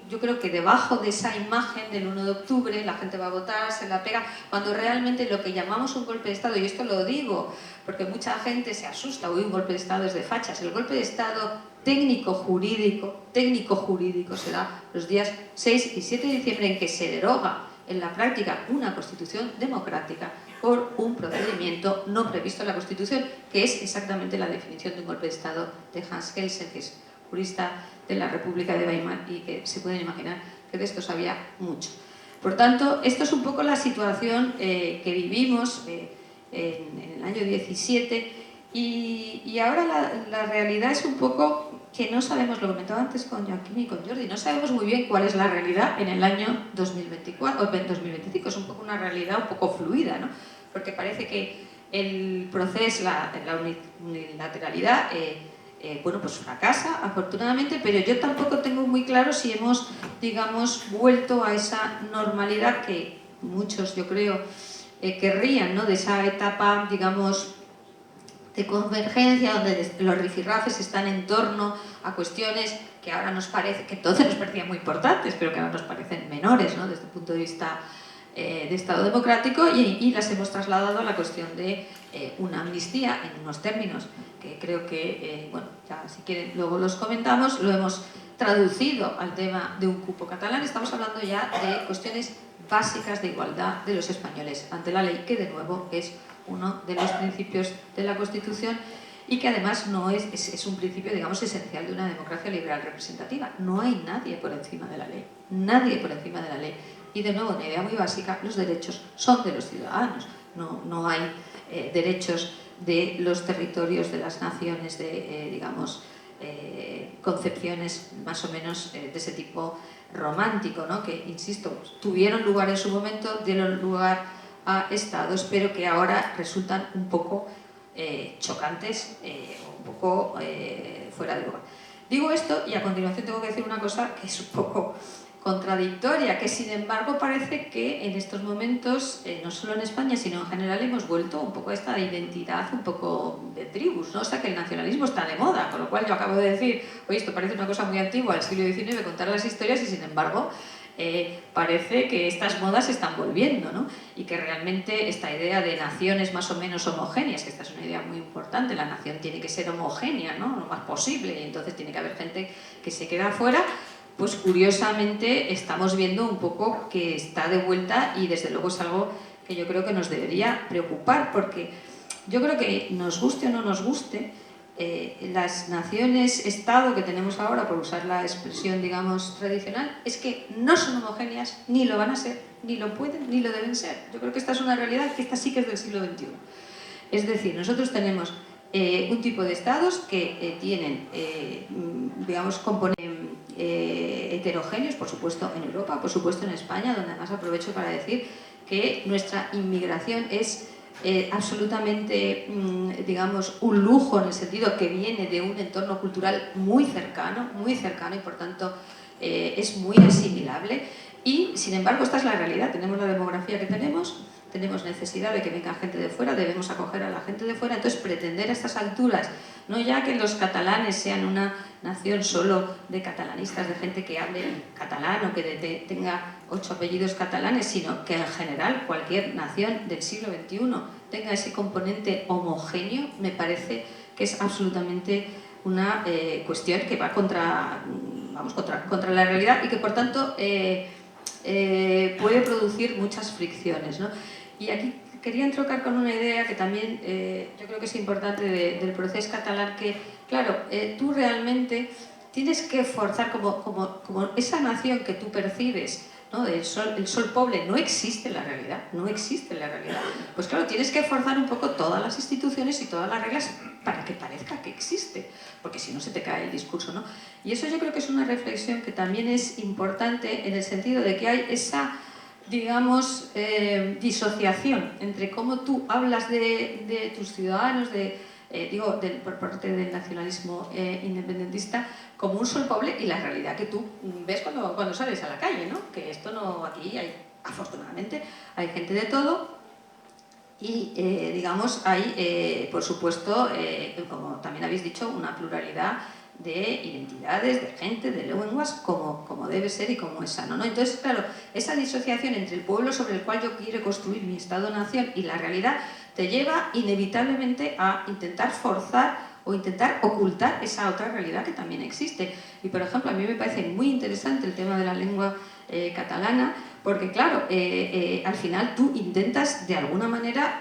yo creo que debajo de esa imagen del 1 de octubre, la gente va a votar, se la pega, cuando realmente lo que llamamos un golpe de Estado, y esto lo digo porque mucha gente se asusta, uy, un golpe de Estado es de fachas, el golpe de Estado técnico-jurídico se da los días 6 y 7 de diciembre en que se deroga en la práctica una constitución democrática por un procedimiento no previsto en la Constitución, que es exactamente la definición de un golpe de Estado de Hans Kelsen, que es jurista de la República de Weimar y que se pueden imaginar que de esto sabía mucho. Por tanto, esto es un poco la situación que vivimos en el año 17 y ahora la realidad es un poco que no sabemos, lo comentaba antes con Joaquín y con Jordi, no sabemos muy bien cuál es la realidad en el año 2024 o 2025, es un poco una realidad un poco fluida, ¿no? Porque parece que el proceso, la unilateralidad, bueno, pues fracasa, afortunadamente, pero yo tampoco tengo muy claro si hemos, digamos, vuelto a esa normalidad que muchos, yo creo, querrían, ¿no? De esa etapa, digamos, de convergencia, donde los rifirrafes están en torno a cuestiones que ahora nos parece, que entonces nos parecían muy importantes, pero que ahora nos parecen menores, ¿no? Desde el punto de vista de Estado democrático, y las hemos trasladado a la cuestión de una amnistía en unos términos que creo que, bueno, ya si quieren luego los comentamos, lo hemos traducido al tema de un cupo catalán. Estamos hablando ya de cuestiones básicas de igualdad de los españoles ante la ley, que de nuevo es uno de los principios de la Constitución y que además no es un principio, digamos, esencial de una democracia liberal representativa. No hay nadie por encima de la ley, nadie por encima de la ley. Y de nuevo, una idea muy básica, los derechos son de los ciudadanos, no hay derechos de los territorios, de las naciones, de, digamos, concepciones más o menos de ese tipo romántico, ¿no? Que, insisto, tuvieron lugar en su momento, dieron lugar a estados, pero que ahora resultan un poco chocantes, un poco fuera de lugar. Digo esto y a continuación tengo que decir una cosa que es un poco contradictoria, que sin embargo parece que en estos momentos, no solo en España, sino en general, hemos vuelto un poco a esta identidad un poco de tribus, ¿no? O sea, que el nacionalismo está de moda, con lo cual yo acabo de decir, oye, esto parece una cosa muy antigua del siglo XIX, contar las historias, y sin embargo parece que estas modas se están volviendo, ¿no? Y que realmente esta idea de naciones más o menos homogéneas, que esta es una idea muy importante, la nación tiene que ser homogénea, ¿no? Lo más posible, y entonces tiene que haber gente que se queda fuera. Pues curiosamente estamos viendo un poco que está de vuelta, y desde luego es algo que yo creo que nos debería preocupar, porque yo creo que nos guste o no nos guste, las naciones-estado que tenemos ahora, por usar la expresión, digamos, tradicional, es que no son homogéneas, ni lo van a ser, ni lo pueden, ni lo deben ser. Yo creo que esta es una realidad que esta sí que es del siglo XXI. Es decir, nosotros tenemos un tipo de estados que tienen, digamos, componentes heterogéneos, por supuesto en Europa, por supuesto en España, donde además aprovecho para decir que nuestra inmigración es absolutamente, digamos, un lujo, en el sentido que viene de un entorno cultural muy cercano y por tanto es muy asimilable. Y sin embargo esta es la realidad, tenemos la demografía que tenemos necesidad de que venga gente de fuera, debemos acoger a la gente de fuera, entonces pretender a estas alturas, no ya que los catalanes sean una nación solo de catalanistas, de gente que hable catalán o que tenga 8 apellidos catalanes, sino que en general cualquier nación del siglo XXI tenga ese componente homogéneo, me parece que es absolutamente una cuestión que va contra la realidad y que por tanto puede producir muchas fricciones, ¿no? Y aquí quería entroncar con una idea que también yo creo que es importante del procés catalán, que, claro, tú realmente tienes que forzar, como esa nación que tú percibes, ¿no? El sol poble no existe en la realidad, pues claro, tienes que forzar un poco todas las instituciones y todas las reglas para que parezca que existe, porque si no se te cae el discurso, ¿no? Y eso yo creo que es una reflexión que también es importante en el sentido de que hay esa, digamos, disociación entre cómo tú hablas de tus ciudadanos, por parte del nacionalismo independentista, como un sol poble, y la realidad que tú ves cuando sales a la calle, ¿no? Que esto no, aquí hay, afortunadamente, hay gente de todo, y digamos, hay, por supuesto, como también habéis dicho, una pluralidad de identidades, de gente, de lenguas, como debe ser y como es sano, ¿no? Entonces, claro, esa disociación entre el pueblo sobre el cual yo quiero construir mi Estado-nación y la realidad te lleva inevitablemente a intentar forzar o intentar ocultar esa otra realidad que también existe. Y, por ejemplo, a mí me parece muy interesante el tema de la lengua catalana, porque, claro, al final tú intentas, de alguna manera,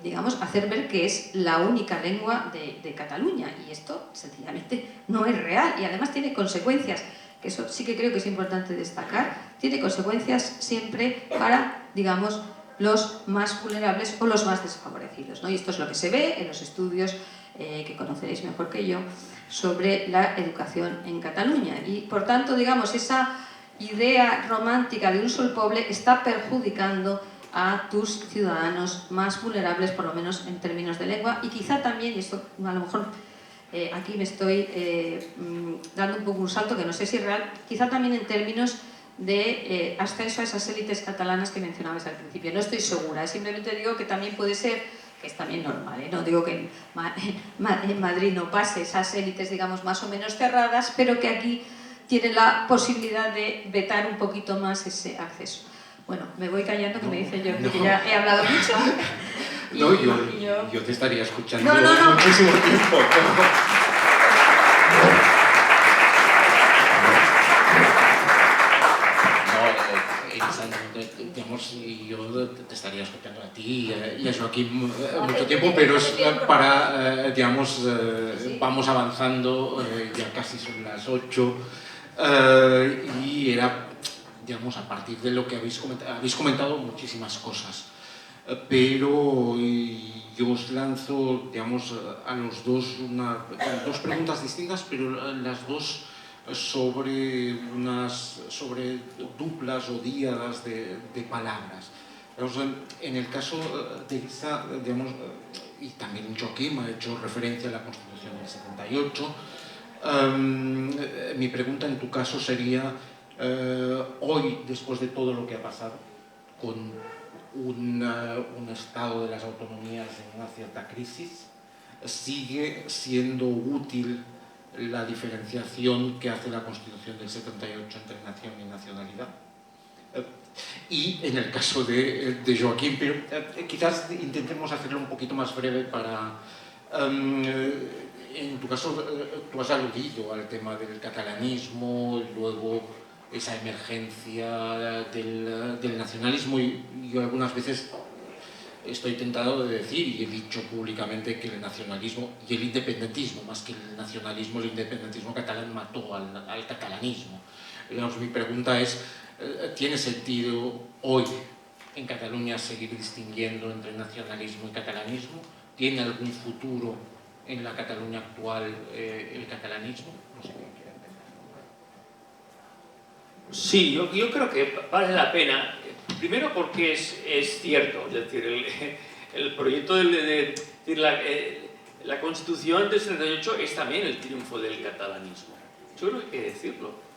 digamos, hacer ver que es la única lengua de Cataluña, y esto, sencillamente, no es real, y además tiene consecuencias, que eso sí que creo que es importante destacar, tiene consecuencias siempre para, digamos, los más vulnerables o los más desfavorecidos, ¿no? Y esto es lo que se ve en los estudios que conoceréis mejor que yo sobre la educación en Cataluña. Y, por tanto, digamos, esa idea romántica de un sol poble está perjudicando a tus ciudadanos más vulnerables, por lo menos en términos de lengua, y quizá también, y esto a lo mejor aquí me estoy dando un poco un salto que no sé si es real, quizá también en términos de ascenso a esas élites catalanas que mencionabas al principio. No estoy segura, simplemente digo que también puede ser, que es también normal, no digo que en Madrid no pase esas élites, digamos, más o menos cerradas, pero que aquí tienen la posibilidad de vetar un poquito más ese acceso. Bueno, me voy callando, que me dice Jordi que ya he hablado mucho. Yo te estaría escuchando No. muchísimo tiempo. Digamos, yo te estaría escuchando a ti y a Joaquín mucho tiempo, pero es para, digamos, vamos avanzando, ya casi son las 8, y era, digamos, a partir de lo que habéis comentado muchísimas cosas, pero yo os lanzo, digamos, a los dos dos preguntas distintas, pero las dos sobre duplas o díadas de palabras. En el caso de Elisa, digamos, y también Joaquim ha hecho referencia a la Constitución del 78, mi pregunta en tu caso sería, hoy, después de todo lo que ha pasado, con un estado de las autonomías en una cierta crisis, ¿sigue siendo útil la diferenciación que hace la Constitución del 78 entre nación y nacionalidad? Y en el caso de Joaquim, pero quizás intentemos hacerlo un poquito más breve para... en tu caso, tú has aludido al tema del catalanismo, luego esa emergencia del nacionalismo, y yo algunas veces estoy tentado de decir, y he dicho públicamente, que el nacionalismo y el independentismo, más que el nacionalismo, el independentismo catalán mató al catalanismo. Digamos, mi pregunta es, ¿tiene sentido hoy en Cataluña seguir distinguiendo entre nacionalismo y catalanismo? ¿Tiene algún futuro en la Cataluña actual el catalanismo? No sé qué quieren pensar. Sí, yo creo que vale la pena, primero porque es cierto, es decir, el proyecto de la Constitución del 78 es también el triunfo del catalanismo. Yo creo que hay que decirlo.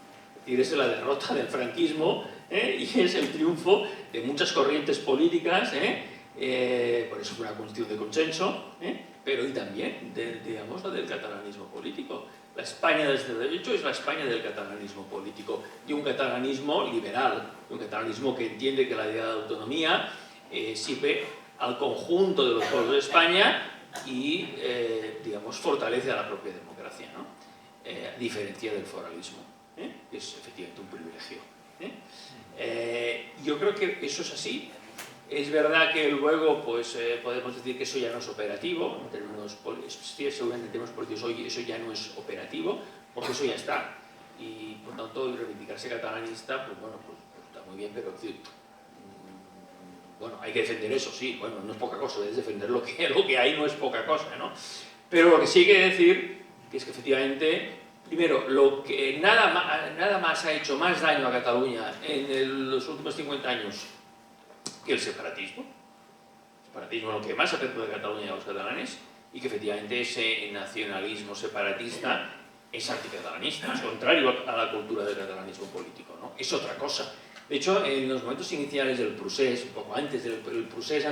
Es la derrota del franquismo, y es el triunfo de muchas corrientes políticas, por eso fue una constitución de consenso, pero y también digamos, la del catalanismo político. La España del 78 es la España del catalanismo político, y un catalanismo liberal, un catalanismo que entiende que la idea de autonomía sirve al conjunto de los pueblos de España y digamos, fortalece a la propia democracia, ¿no? A diferencia del foralismo, que es efectivamente un privilegio. Yo creo que eso es así. Es verdad que luego pues, podemos decir que eso ya no es operativo, en términos seguramente en términos políticos hoy eso ya no es operativo, porque eso ya está. Y por tanto, reivindicarse catalanista, pues bueno, pues está muy bien, pero bueno, hay que defender eso, sí, bueno, no es poca cosa, es defender lo que hay, no es poca cosa, ¿no? Pero lo que sí hay que decir es que efectivamente, primero, lo que nada más ha hecho más daño a Cataluña en los últimos 50 años que el separatismo. El separatismo es lo que más ha perdido de Cataluña y a los catalanes, y que efectivamente ese nacionalismo separatista es anticatalanista, es contrario a la cultura del catalanismo político, ¿no? Es otra cosa. De hecho, en los momentos iniciales del procés, un poco antes del procés,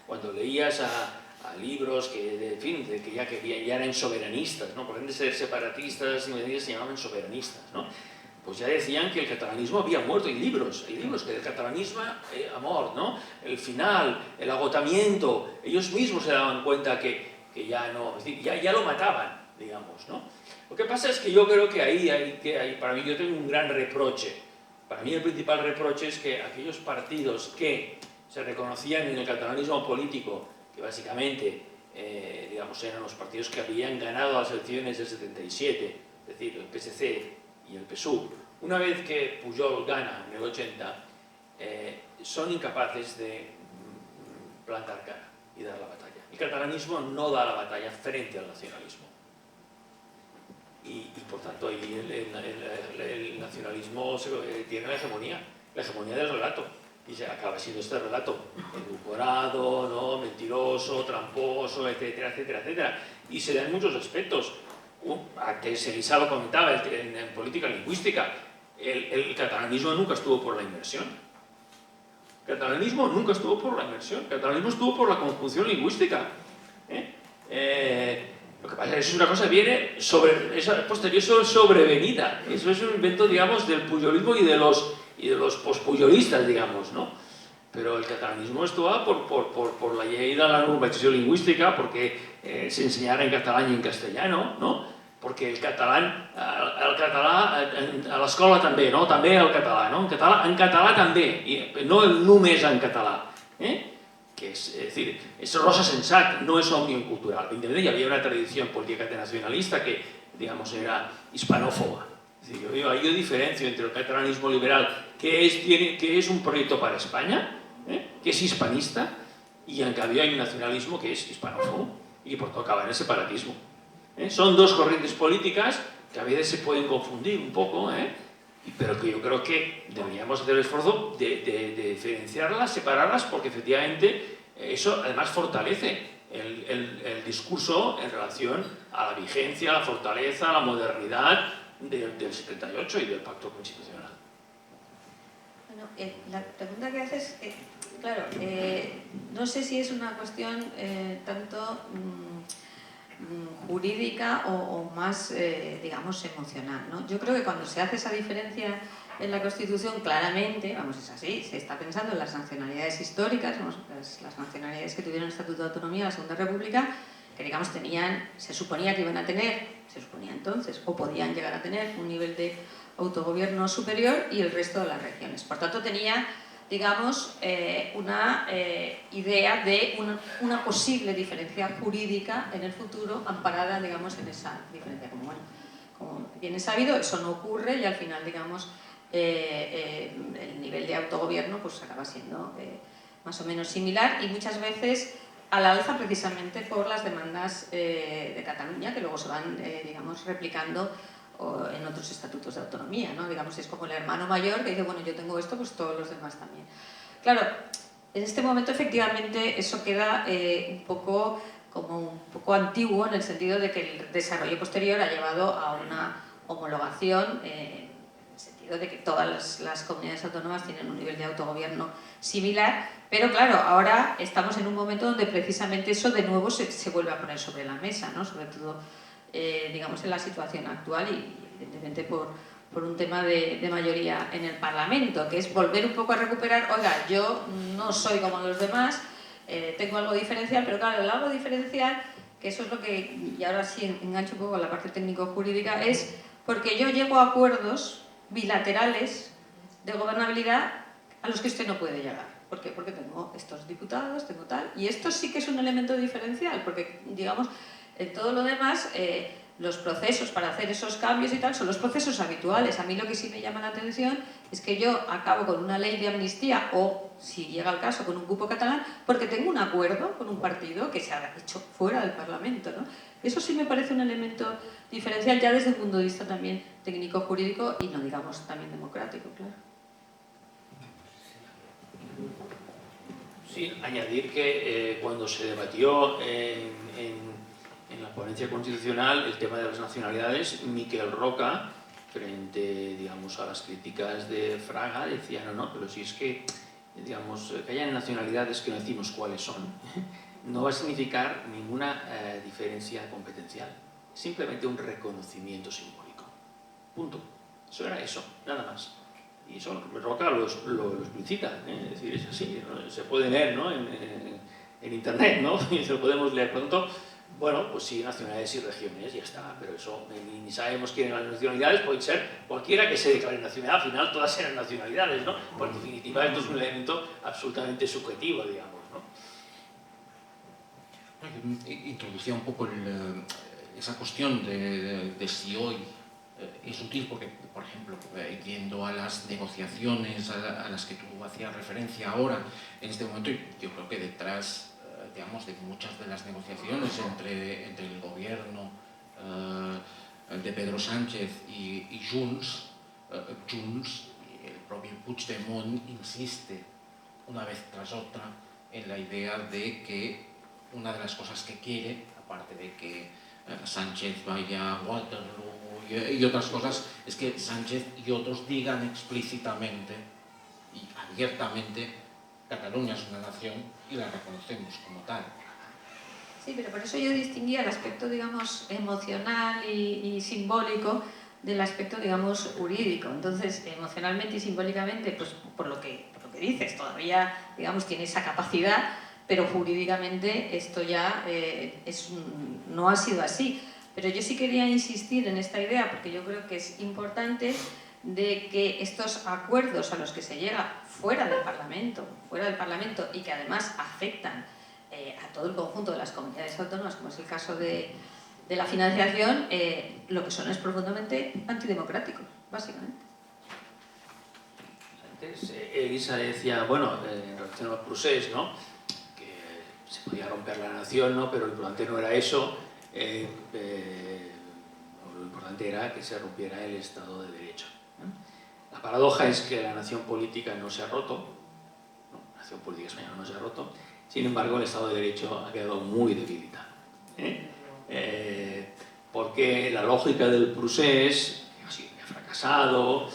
cuando leías a libros que, en fin, que ya eran soberanistas, ¿no? Por ejemplo, ser separatistas y se llamaban soberanistas, ¿no? Pues ya decían que el catalanismo había muerto. Hay libros que del catalanismo, amor, ¿no? El final, el agotamiento, ellos mismos se daban cuenta que ya no, es decir, ya lo mataban, digamos, ¿no? Lo que pasa es que yo creo que ahí para mí yo tengo un gran reproche. Para mí el principal reproche es que aquellos partidos que se reconocían en el catalanismo político, que básicamente, digamos, eran los partidos que habían ganado las elecciones del 77, es decir, el PSC y el PSUV, una vez que Pujol gana en el 80, son incapaces de plantar cara y dar la batalla. El catalanismo no da la batalla frente al nacionalismo. Y por tanto, ahí el nacionalismo tiene la hegemonía del relato. Y se acaba siendo este relato edulcorado, ¿no? Mentiroso, tramposo, etcétera, etcétera, etcétera. Y se dan muchos aspectos. Antes Elisa lo comentaba en política lingüística. El catalanismo nunca estuvo por la inmersión. El catalanismo nunca estuvo por la inmersión. El catalanismo estuvo por la conjunción lingüística. Lo que pasa es que eso es una cosa que viene posterior sobrevenida. Eso es un invento, digamos, del puyolismo y de los pospuyolistas, digamos, ¿no? Pero el catalanismo estuvo por la llegada a la normalización lingüística, porque se enseñara en catalán y en castellano, no? Perquè el català a l'escola també, no? També el català, no? En català també, i no només en català. Que es decir, es rosa sensat, no es omnium cultural. Evidentemente, ya había una tradición política nacionalista que, digamos, era hispanófoba. Es decir, yo diferencio entre el catalanismo liberal, que es un proyecto para España, que es hispanista, y en cambio hay un nacionalismo que es hispanófobo y por tanto acaba en el separatismo. Son dos corrientes políticas que a veces se pueden confundir un poco, pero que yo creo que deberíamos hacer el esfuerzo de diferenciarlas, separarlas, porque efectivamente eso además fortalece el discurso en relación a la vigencia, a la fortaleza, a la modernidad del 78 y del Pacto Constitucional. Bueno, la pregunta que haces, claro, no sé si es una cuestión tanto jurídica o más, digamos, emocional, ¿no? Yo creo que cuando se hace esa diferencia en la Constitución, claramente, vamos, es así, se está pensando en las nacionalidades históricas, vamos, las nacionalidades que tuvieron el Estatuto de Autonomía de la Segunda República, que digamos se suponía que iban a tener, se suponía entonces, o podían llegar a tener un nivel de autogobierno superior, y el resto de las regiones. Por tanto, tenía, digamos, una idea de una posible diferencia jurídica en el futuro, amparada, digamos, en esa diferencia. Como bien es sabido, eso no ocurre y al final, digamos, el nivel de autogobierno pues acaba siendo más o menos similar, y muchas veces al alza, precisamente por las demandas de Cataluña, que luego se van, digamos, replicando en otros estatutos de autonomía, ¿no? Digamos, es como el hermano mayor que dice, bueno, yo tengo esto, pues todos los demás también. Claro, en este momento efectivamente eso queda un poco antiguo, en el sentido de que el desarrollo posterior ha llevado a una homologación, en el sentido de que todas las comunidades autónomas tienen un nivel de autogobierno similar, pero claro, ahora estamos en un momento donde precisamente eso de nuevo se vuelve a poner sobre la mesa, ¿no? Sobre todo, digamos, en la situación actual, y evidentemente por un tema de mayoría en el Parlamento, que es volver un poco a recuperar, oiga, yo no soy como los demás, tengo algo diferencial, pero claro, el algo diferencial, que eso es lo que, y ahora sí engancho un poco con la parte técnico-jurídica, es porque yo llego a acuerdos bilaterales de gobernabilidad a los que usted no puede llegar. ¿Por qué? Porque tengo estos diputados, tengo tal, y esto sí que es un elemento diferencial, porque, digamos, en todo lo demás, los procesos para hacer esos cambios y tal son los procesos habituales. A mí lo que sí me llama la atención es que yo acabo con una ley de amnistía, o, si llega el caso, con un cupo catalán, porque tengo un acuerdo con un partido que se ha hecho fuera del Parlamento, ¿no? Eso sí me parece un elemento diferencial, ya desde un punto de vista también técnico-jurídico y, no digamos, también democrático, claro. Sí, añadir que cuando se debatió en la ponencia constitucional el tema de las nacionalidades, Miquel Roca, frente, digamos, a las críticas de Fraga, decía, no, pero si es que, digamos, que hayan nacionalidades que no decimos cuáles son, no va a significar ninguna diferencia competencial, simplemente un reconocimiento simbólico. Punto. Eso era eso, nada más. Y eso Roca lo explicita, es decir, es así, ¿no? Se puede leer, ¿no? en internet, ¿no? Y se lo podemos leer. Por lo tanto, bueno, pues sí, nacionalidades y regiones, ya está, pero eso ni sabemos quiénes son las nacionalidades, puede ser cualquiera que se declare nacionalidad, al final todas eran nacionalidades, ¿no? Por definitiva, esto es un elemento absolutamente subjetivo, digamos, ¿no? Introducía un poco esa cuestión de si hoy es útil, porque, por ejemplo, yendo a las negociaciones a las que tú hacías referencia ahora, en este momento, yo creo que detrás, digamos, de muchas de las negociaciones entre el gobierno de Pedro Sánchez y Junts, el propio Puigdemont insiste una vez tras otra en la idea de que una de las cosas que quiere, aparte de que Sánchez vaya a Waterloo y otras cosas, es que Sánchez y otros digan explícitamente y abiertamente: Cataluña es una nación y la reconocemos como tal. Sí, pero por eso yo distinguía el aspecto, digamos, emocional y simbólico del aspecto, digamos, jurídico. Entonces, emocionalmente y simbólicamente, pues por lo que dices, todavía, digamos, tiene esa capacidad, pero jurídicamente esto ya no ha sido así. Pero yo sí quería insistir en esta idea, porque yo creo que es importante, de que estos acuerdos a los que se llega fuera del Parlamento, y que además afectan a todo el conjunto de las comunidades autónomas, como es el caso de la financiación, lo que son es profundamente antidemocráticos, básicamente. Antes Elisa decía, bueno, en relación a los procés, ¿no?, que se podía romper la nación, ¿no?, pero lo importante no era eso, lo importante era que se rompiera el Estado de Derecho, ¿no? La paradoja es que la nación política no se ha roto, ¿no? La nación política española no se ha roto, sin embargo el Estado de Derecho ha quedado muy debilitado. Porque la lógica del procés ha fracasado,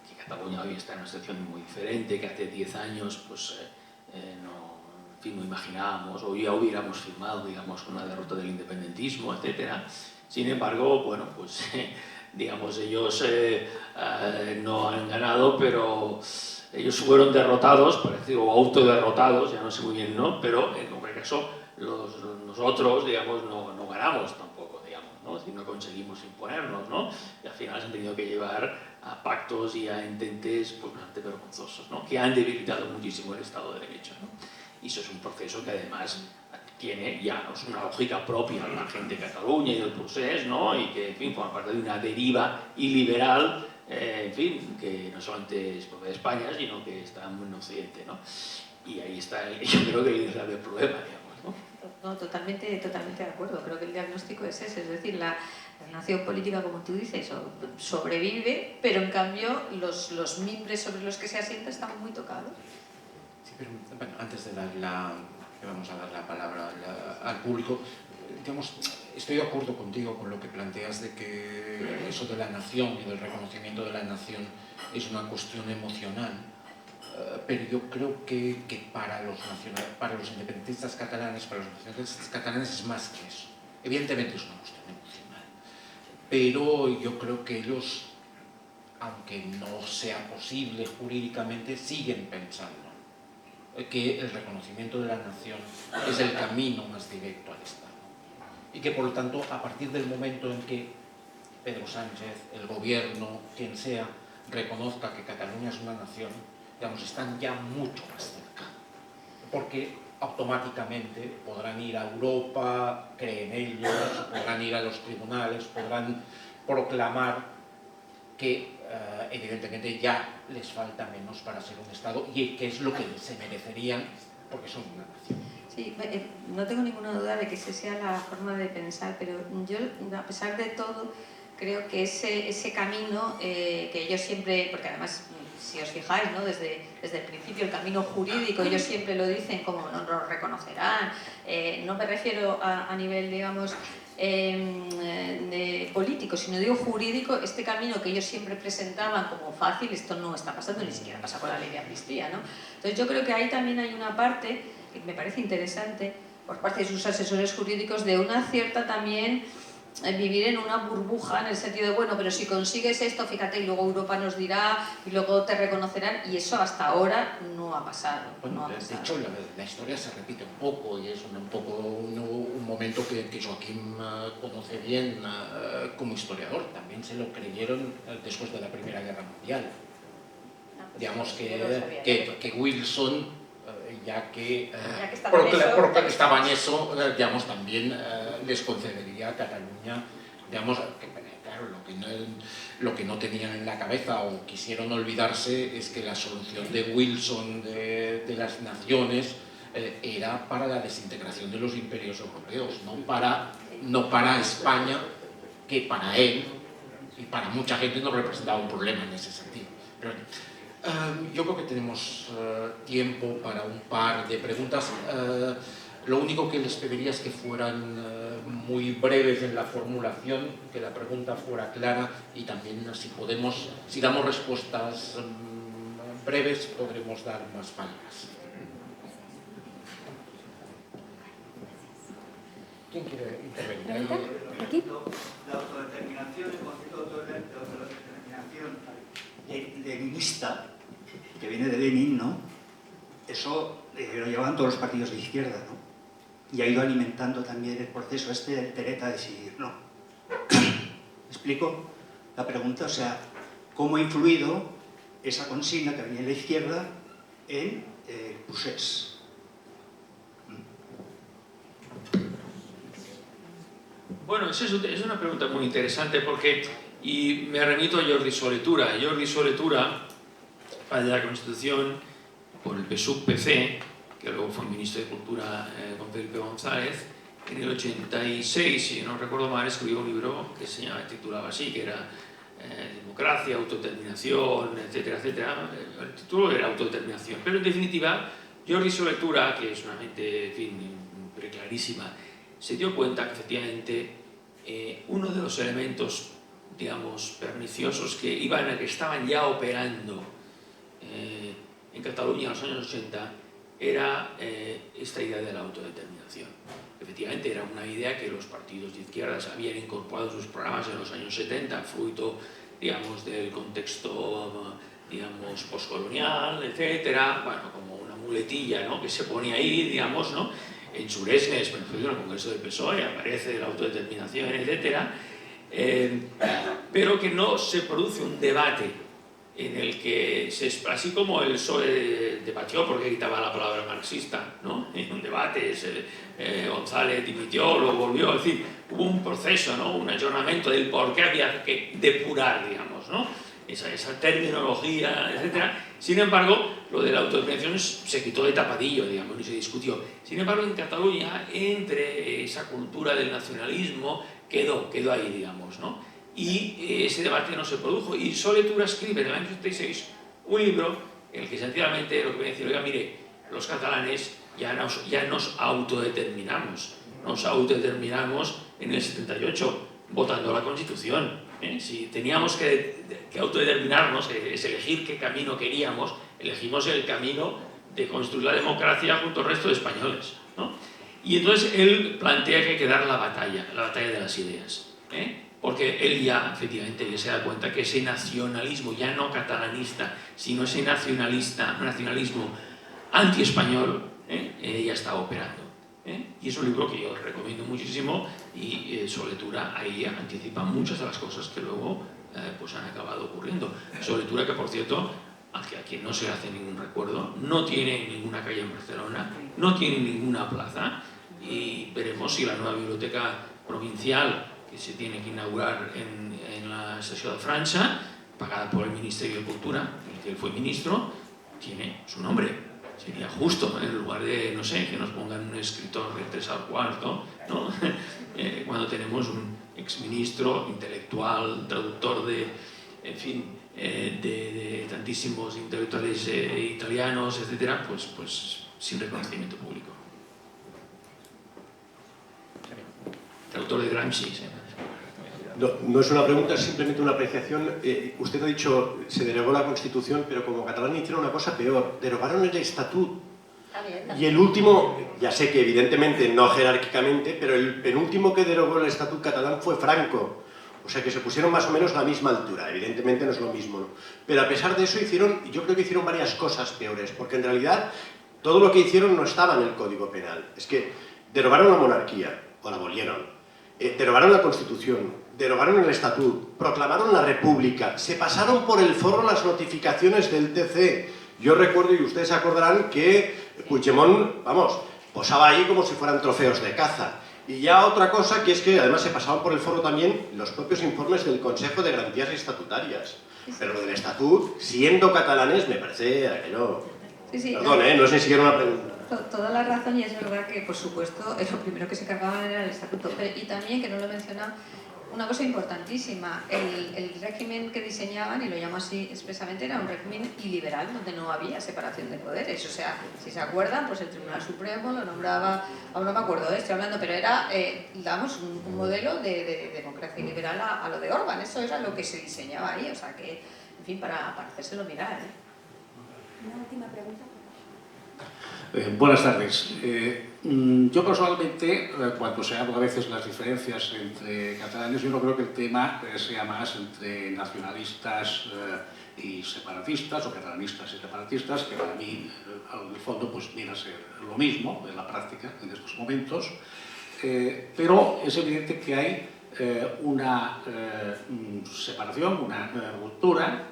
que Cataluña hoy está en una situación muy diferente, que hace 10 años pues, no imaginábamos o ya hubiéramos firmado, digamos, con la derrota del independentismo, etc. Sin embargo, bueno, pues digamos, ellos no han ganado, pero ellos fueron derrotados, parece, o autoderrotados, ya no sé muy bien, ¿no? Pero en cualquier caso, nosotros, digamos, no ganamos tampoco, digamos, ¿no? Si no conseguimos imponernos, ¿no? Y al final se han tenido que llevar a pactos y a intentes pues, bastante vergonzosos, ¿no? Que han debilitado muchísimo el Estado de Derecho, ¿no? Y eso es un proceso que además tiene ya una lógica propia de la gente de Cataluña y del procés, ¿no? Y que, en fin, forma parte de una deriva iliberal, en fin, que no solamente es propia de España, sino que está muy en Occidente, ¿no? Y ahí está, yo creo que el grave problema, digamos, ¿no? No, totalmente de acuerdo. Creo que el diagnóstico es ese, es decir, la nación política, como tú dices, sobrevive, pero en cambio los mimbres sobre los que se asienta están muy tocados. Sí, pero bueno, antes de que vamos a dar la palabra al público, digamos, estoy de acuerdo contigo con lo que planteas de que eso de la nación y del reconocimiento de la nación es una cuestión emocional, pero yo creo que para los independentistas catalanes, es más que eso. Evidentemente es una cuestión emocional, pero yo creo que ellos, aunque no sea posible jurídicamente, siguen pensando que el reconocimiento de la nación es el camino más directo al Estado. Y que, por lo tanto, a partir del momento en que Pedro Sánchez, el gobierno, quien sea, reconozca que Cataluña es una nación, digamos, están ya mucho más cerca. Porque automáticamente podrán ir a Europa, creen ellos, podrán ir a los tribunales, podrán proclamar que evidentemente ya les falta menos para ser un Estado y que es lo que se merecerían porque son una nación. Sí, no tengo ninguna duda de que esa sea la forma de pensar, pero yo, a pesar de todo, creo que ese camino que ellos siempre, porque además, si os fijáis, ¿no? desde el principio, el camino jurídico, ellos siempre lo dicen como no lo reconocerán, no me refiero a nivel, digamos, de político, sino digo jurídico, este camino que ellos siempre presentaban como fácil, esto no está pasando, ni siquiera pasa con la ley de amnistía, ¿no? Entonces yo creo que ahí también hay una parte que me parece interesante por parte de sus asesores jurídicos de una cierta también vivir en una burbuja en el sentido de, bueno, pero si consigues esto, fíjate, y luego Europa nos dirá y luego te reconocerán, y eso hasta ahora no ha pasado. Bueno, no ha de pasado. hecho, la historia se repite un poco y es un momento que Joaquín conoce bien como historiador. También se lo creyeron después de la Primera Guerra Mundial. Digamos que Wilson, ya que estaba en eso, digamos, también les concedería a Cataluña, digamos, que, claro, lo que no tenían en la cabeza o quisieron olvidarse es que la solución de Wilson de las naciones era para la desintegración de los imperios europeos, no para España, que para él y para mucha gente no representaba un problema en ese sentido. Pero, yo creo que tenemos tiempo para un par de preguntas. Lo único que les pediría es que fueran muy breves en la formulación, que la pregunta fuera clara y también si damos respuestas breves, podremos dar más palabras. ¿Quién quiere intervenir? ¿Aquí? La autodeterminación, el concepto de autodeterminación leninista, que viene de Lenin, ¿no? Eso lo llevaban todos los partidos de izquierda, ¿no? Y ha ido alimentando también el proceso del derecho a decidir, ¿no? ¿Me explico la pregunta? O sea, ¿cómo ha influido esa consigna que venía de la izquierda en el procés? Bueno, es una pregunta muy interesante porque, y me remito a Jordi Soletura. Jordi Soletura, padre de la Constitución, por el PSUV-PC, que luego fue ministro de Cultura con Felipe González, en el 86, si no recuerdo mal, escribió un libro que se titulaba así, que era democracia, autodeterminación, etcétera, etcétera. El título era autodeterminación, pero en definitiva Jordi Soletura, que es una mente, en fin, clarísima, se dio cuenta que efectivamente uno de los elementos, digamos, perniciosos que estaban ya operando en Cataluña en los años 80 era esta idea de la autodeterminación. Efectivamente era una idea que los partidos de izquierdas habían incorporado en sus programas en los años 70, fruto, digamos, del contexto, digamos, postcolonial, etcétera, bueno, como una muletilla, ¿no?, que se pone ahí, digamos, ¿no?, en Suresnes, por ejemplo, en el Congreso del PSOE, aparece la autodeterminación, etcétera, pero que no se produce un debate en el que, así como el PSOE debatió porque quitaba la palabra marxista, ¿no?, en un debate, González dimitió, luego volvió, es decir, hubo un proceso, ¿no?, un ayornamiento del por qué había que depurar, digamos, ¿no?, esa terminología, etcétera. Sin embargo, lo de la autodeterminación se quitó de tapadillo, digamos, y se discutió. Sin embargo, en Cataluña, entre esa cultura del nacionalismo, quedó ahí, digamos, ¿no? Y ese debate no se produjo. Y Soletura escribe en el año 86 un libro en el que sencillamente lo que viene a decir, oiga, mire, los catalanes ya nos autodeterminamos. Nos autodeterminamos en el 78, votando la Constitución. Si teníamos que autodeterminarnos, es elegir qué camino queríamos, elegimos el camino de construir la democracia junto al resto de españoles, ¿no? Y entonces él plantea que hay que dar la batalla de las ideas, porque él ya, efectivamente, ya se da cuenta que ese nacionalismo, ya no catalanista, sino ese nacionalismo anti-español, ya está operando. Y es un libro que yo recomiendo muchísimo y Soletura ahí anticipa muchas de las cosas que luego pues han acabado ocurriendo. Soletura que, por cierto, a quien no se hace ningún recuerdo, no tiene ninguna calle en Barcelona, no tiene ninguna plaza, y veremos si la nueva biblioteca provincial que se tiene que inaugurar en la Estació de França, pagada por el Ministerio de Cultura, en el que él fue ministro, tiene su nombre. Sería justo, en lugar de, no sé, que nos pongan un escritor del 3 al cuarto, ¿no? Cuando tenemos un exministro intelectual, traductor de, en fin, de tantísimos intelectuales italianos, etcétera, pues sin reconocimiento público. Traductor de Gramsci, ¿sí? No es una pregunta, es simplemente una apreciación. Usted ha dicho, se derogó la Constitución, pero como catalán hicieron una cosa peor, derogaron el Estatut. Y el último, ya sé que evidentemente no jerárquicamente, pero el penúltimo que derogó el Estatut catalán fue Franco. O sea que se pusieron más o menos a la misma altura, evidentemente no es lo mismo, ¿no? Pero a pesar de eso yo creo que hicieron varias cosas peores, porque en realidad todo lo que hicieron no estaba en el Código Penal. Es que derogaron la monarquía, o la abolieron, derogaron la Constitución, derogaron el Estatut, proclamaron la República, se pasaron por el forro las notificaciones del TC. Yo recuerdo, y ustedes se acordarán, que Puigdemont, vamos, posaba ahí como si fueran trofeos de caza. Y ya otra cosa, que es que además se pasaban por el forro también los propios informes del Consejo de Garantías Estatutarias. Pero lo del Estatut, siendo catalanes, me parece aquello... Perdón, no sé si era una pregunta. Toda la razón, y es verdad que, por supuesto, lo primero que se cargaban era el Estatuto. Y también, que no lo he mencionado, una cosa importantísima, el régimen que diseñaban, y lo llamo así expresamente, era un régimen iliberal, donde no había separación de poderes. O sea, si se acuerdan, pues el Tribunal Supremo lo nombraba, ahora no me acuerdo, estoy hablando, pero era, digamos, un modelo de democracia liberal a lo de Orbán. Eso era lo que se diseñaba ahí, o sea que, en fin, para hacérselo mirar. Una última pregunta. Buenas tardes. Yo personalmente, cuando se habla a veces las diferencias entre catalanes, yo no creo que el tema sea más entre nacionalistas y separatistas, o catalanistas y separatistas, que para mí, al fondo, pues viene a ser lo mismo en la práctica en estos momentos, pero es evidente que hay una separación, una ruptura,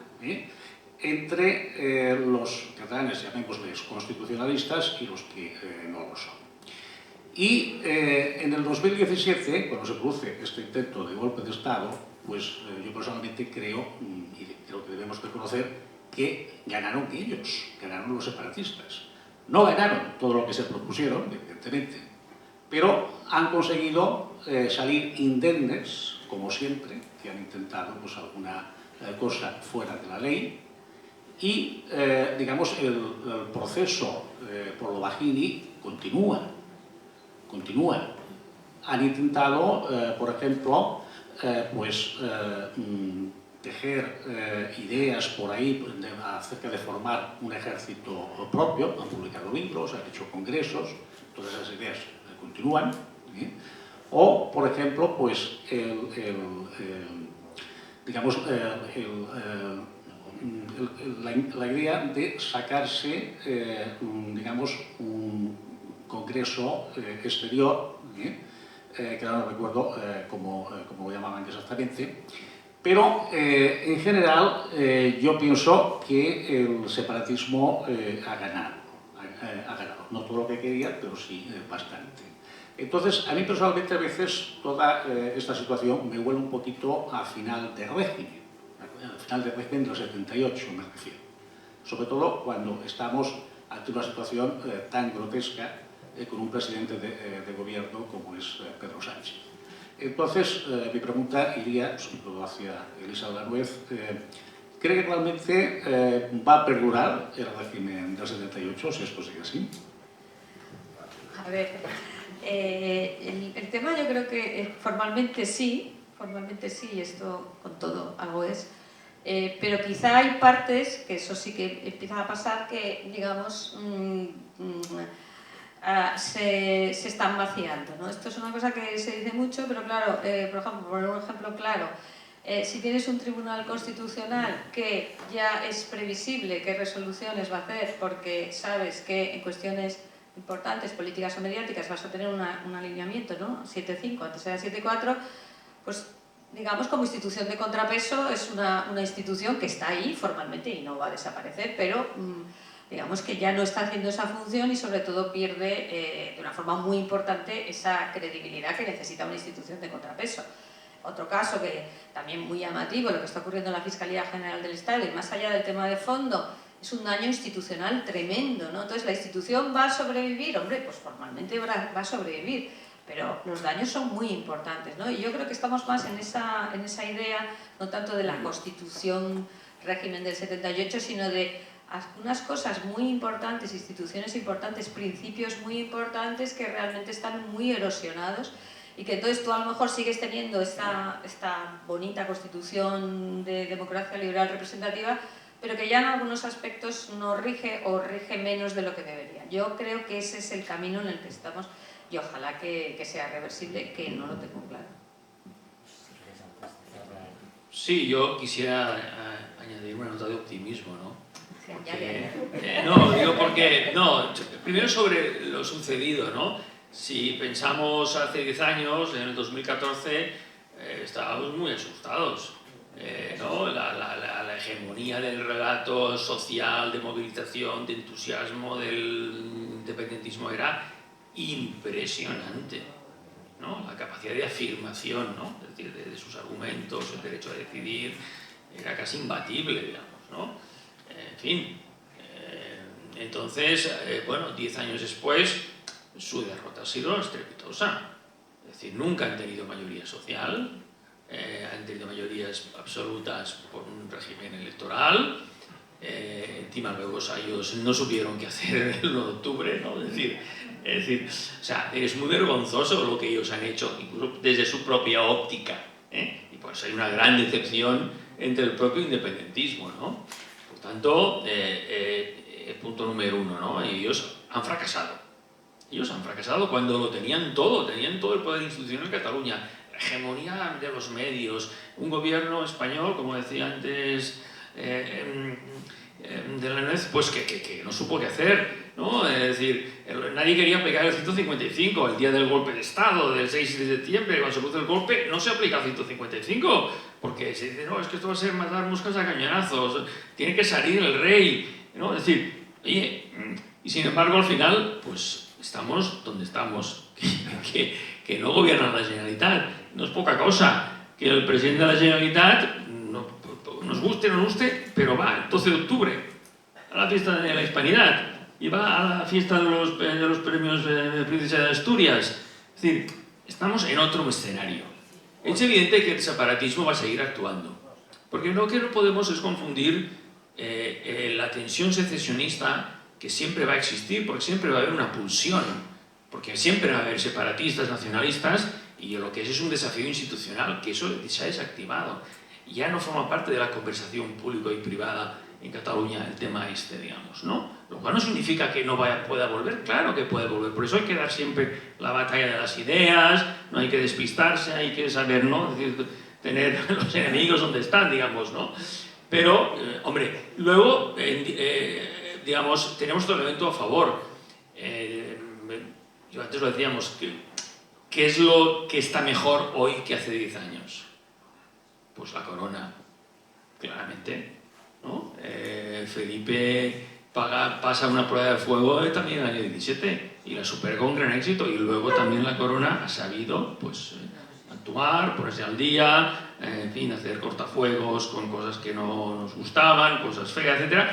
entre los catalanes, llamémosles constitucionalistas, y los que no lo son. Y en el 2017, cuando se produce este intento de golpe de Estado, pues yo personalmente creo, y creo que debemos reconocer, que ganaron ellos, ganaron los separatistas. No ganaron todo lo que se propusieron, evidentemente, pero han conseguido salir indemnes, como siempre, que han intentado pues, alguna cosa fuera de la ley y, digamos, el proceso por lo Bajini continúa. Han intentado, por ejemplo, pues tejer ideas por ahí acerca de formar un ejército propio, han publicado libros, han hecho congresos, todas esas ideas continúan. O, por ejemplo, pues digamos, la idea de sacarse, digamos, un congreso exterior, que ahora no recuerdo cómo lo llamaban exactamente, pero en general yo pienso que el separatismo ha ganado. No todo lo que quería, pero sí bastante. Entonces, a mí personalmente a veces toda esta situación me huele un poquito a final de régimen, al final del régimen del 78 me refiero, sobre todo cuando estamos ante una situación tan grotesca con un presidente de gobierno como es Pedro Sánchez. Entonces, mi pregunta iría sobre todo hacia Elisa de la Nuez. ¿Cree que realmente va a perdurar el régimen del 78 si esto sigue así? A ver, el tema yo creo que formalmente sí, y esto con todo algo es, pero quizá hay partes, que eso sí que empieza a pasar, que digamos se están vaciando, ¿no? Esto es una cosa que se dice mucho, pero claro, por ejemplo, por un ejemplo claro, si tienes un tribunal constitucional que ya es previsible qué resoluciones va a hacer porque sabes que en cuestiones importantes, políticas o mediáticas, vas a tener un alineamiento, ¿no? 7-5, antes era 7-4, pues digamos como institución de contrapeso es una institución que está ahí formalmente y no va a desaparecer, pero digamos que ya no está haciendo esa función y sobre todo pierde de una forma muy importante esa credibilidad que necesita una institución de contrapeso. Otro caso que también muy llamativo, lo que está ocurriendo en la Fiscalía General del Estado, y más allá del tema de fondo, es un daño institucional tremendo, ¿no? Entonces, ¿la institución va a sobrevivir? Hombre, pues formalmente va a sobrevivir, pero los daños son muy importantes, ¿no? Y yo creo que estamos más en esa idea, no tanto de la Constitución, régimen del 78, sino de unas cosas muy importantes, instituciones importantes, principios muy importantes que realmente están muy erosionados y que entonces tú a lo mejor sigues teniendo esta bonita constitución de democracia liberal representativa, pero que ya en algunos aspectos no rige o rige menos de lo que debería. Yo creo que ese es el camino en el que estamos y ojalá que sea reversible, que no lo tengo claro. Sí, yo quisiera añadir una nota de optimismo, ¿no? Porque, no, digo porque, primero sobre lo sucedido, ¿no? Si pensamos hace 10 años, en el 2014, estábamos muy asustados, ¿no? La hegemonía del relato social, de movilización, de entusiasmo, del independentismo era impresionante, ¿no? La capacidad de afirmación, ¿no? Es decir, de sus argumentos, el derecho a decidir, era casi imbatible, digamos, ¿no? En fin, entonces, bueno, 10 años después, su derrota ha sido estrepitosa. Es decir, nunca han tenido mayoría social, han tenido mayorías absolutas por un régimen electoral, encima luego ellos no supieron qué hacer el 1 de octubre, ¿no? Es decir, o sea, es muy vergonzoso lo que ellos han hecho, incluso desde su propia óptica, y por eso hay una gran decepción entre el propio independentismo, ¿no? Por tanto, punto número 1, ¿no? Ellos han fracasado. Ellos han fracasado cuando lo tenían todo el poder institucional en Cataluña, la hegemonía de los medios, un gobierno español, como decía antes de la Nuez, pues que no supo qué hacer, ¿no? Es decir, nadie quería aplicar el 155 el día del golpe de Estado, del 6 de septiembre, cuando se produce el golpe, no se aplica el 155, porque se dice, no, es que esto va a ser matar moscas a cañonazos, tiene que salir el rey, ¿no? Es decir, oye, y sin embargo al final, pues estamos donde estamos, que no gobierna la Generalitat, no es poca cosa, que el presidente de la Generalitat, nos guste o no nos guste, pero va el 12 de octubre a la fiesta de la Hispanidad y va a la fiesta de los premios Princesa de Asturias. Es decir, estamos en otro escenario. Es evidente que el separatismo va a seguir actuando, Porque lo que no podemos es confundir la tensión secesionista, que siempre va a existir, porque siempre va a haber una pulsión, porque siempre va a haber separatistas, nacionalistas, y lo que es un desafío institucional, que eso se ha desactivado. Ya no forma parte de la conversación pública y privada en Cataluña el tema este, digamos, ¿no? Lo cual no significa que no pueda volver, claro que puede volver, por eso hay que dar siempre la batalla de las ideas, no hay que despistarse, hay que saber, ¿no? Es decir, tener los enemigos donde están, digamos, ¿no? Pero, hombre, luego, digamos, tenemos otro elemento a favor. Yo antes lo decíamos, ¿qué es lo que está mejor hoy que hace 10 años? Pues la corona, claramente, ¿no? Felipe pasa una prueba de fuego también en el año 17 y la superó con gran éxito, y luego también la corona ha sabido, pues, actuar, ponerse al día, en fin, hacer cortafuegos con cosas que no nos gustaban, cosas feas, etc.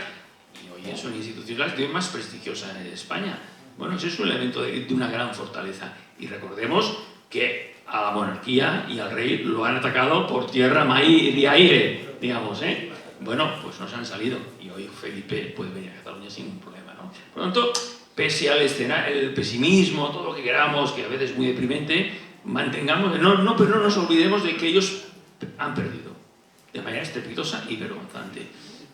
Y hoy es una institución más prestigiosa de España. Bueno, eso es un elemento de una gran fortaleza. Y recordemos que a la monarquía y al rey lo han atacado por tierra, mar y aire, digamos, ¿eh? Bueno, pues nos han salido, y hoy Felipe puede venir a Cataluña sin ningún problema, ¿no? Por lo tanto, pese al escenario, el pesimismo, todo lo que queramos, que a veces es muy deprimente, mantengamos, pero no nos olvidemos de que ellos han perdido de manera estrepitosa y vergonzante,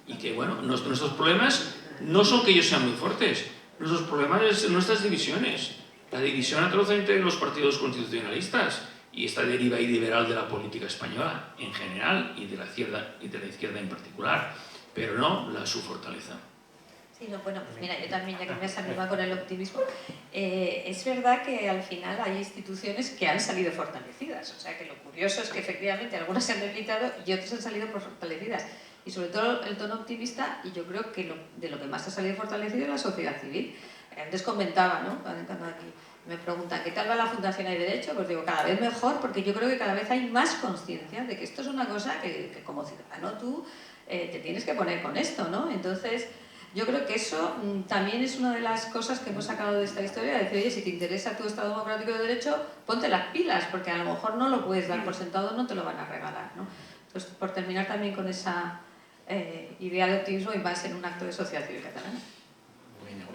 y que, bueno, nuestros problemas no son que ellos sean muy fuertes, nuestros problemas son nuestras divisiones, la división atroz entre los partidos constitucionalistas y esta deriva liberal de la política española en general, y de la izquierda en particular, pero no su fortaleza. Sí, no, bueno, pues mira, yo también, ya que me has animado con el optimismo, es verdad que al final hay instituciones que han salido fortalecidas, o sea que lo curioso es que efectivamente algunas se han debilitado y otras han salido fortalecidas, y sobre todo el tono optimista, y yo creo que de lo que más ha salido fortalecido es la sociedad civil. Antes comentaba, ¿no? Cuando aquí me preguntan ¿qué tal va la Fundación Hay Derecho? Pues digo, cada vez mejor, porque yo creo que cada vez hay más conciencia de que esto es una cosa que como ciudadano tú te tienes que poner con esto, ¿no? Entonces, yo creo que eso también es una de las cosas que hemos sacado de esta historia, decir, oye, si te interesa tu Estado Democrático de Derecho, ponte las pilas, porque a lo mejor no lo puedes dar por sentado, no te lo van a regalar, ¿no? Entonces, por terminar también con esa idea de optimismo y más en un acto de sociedad civil catalana. Bueno,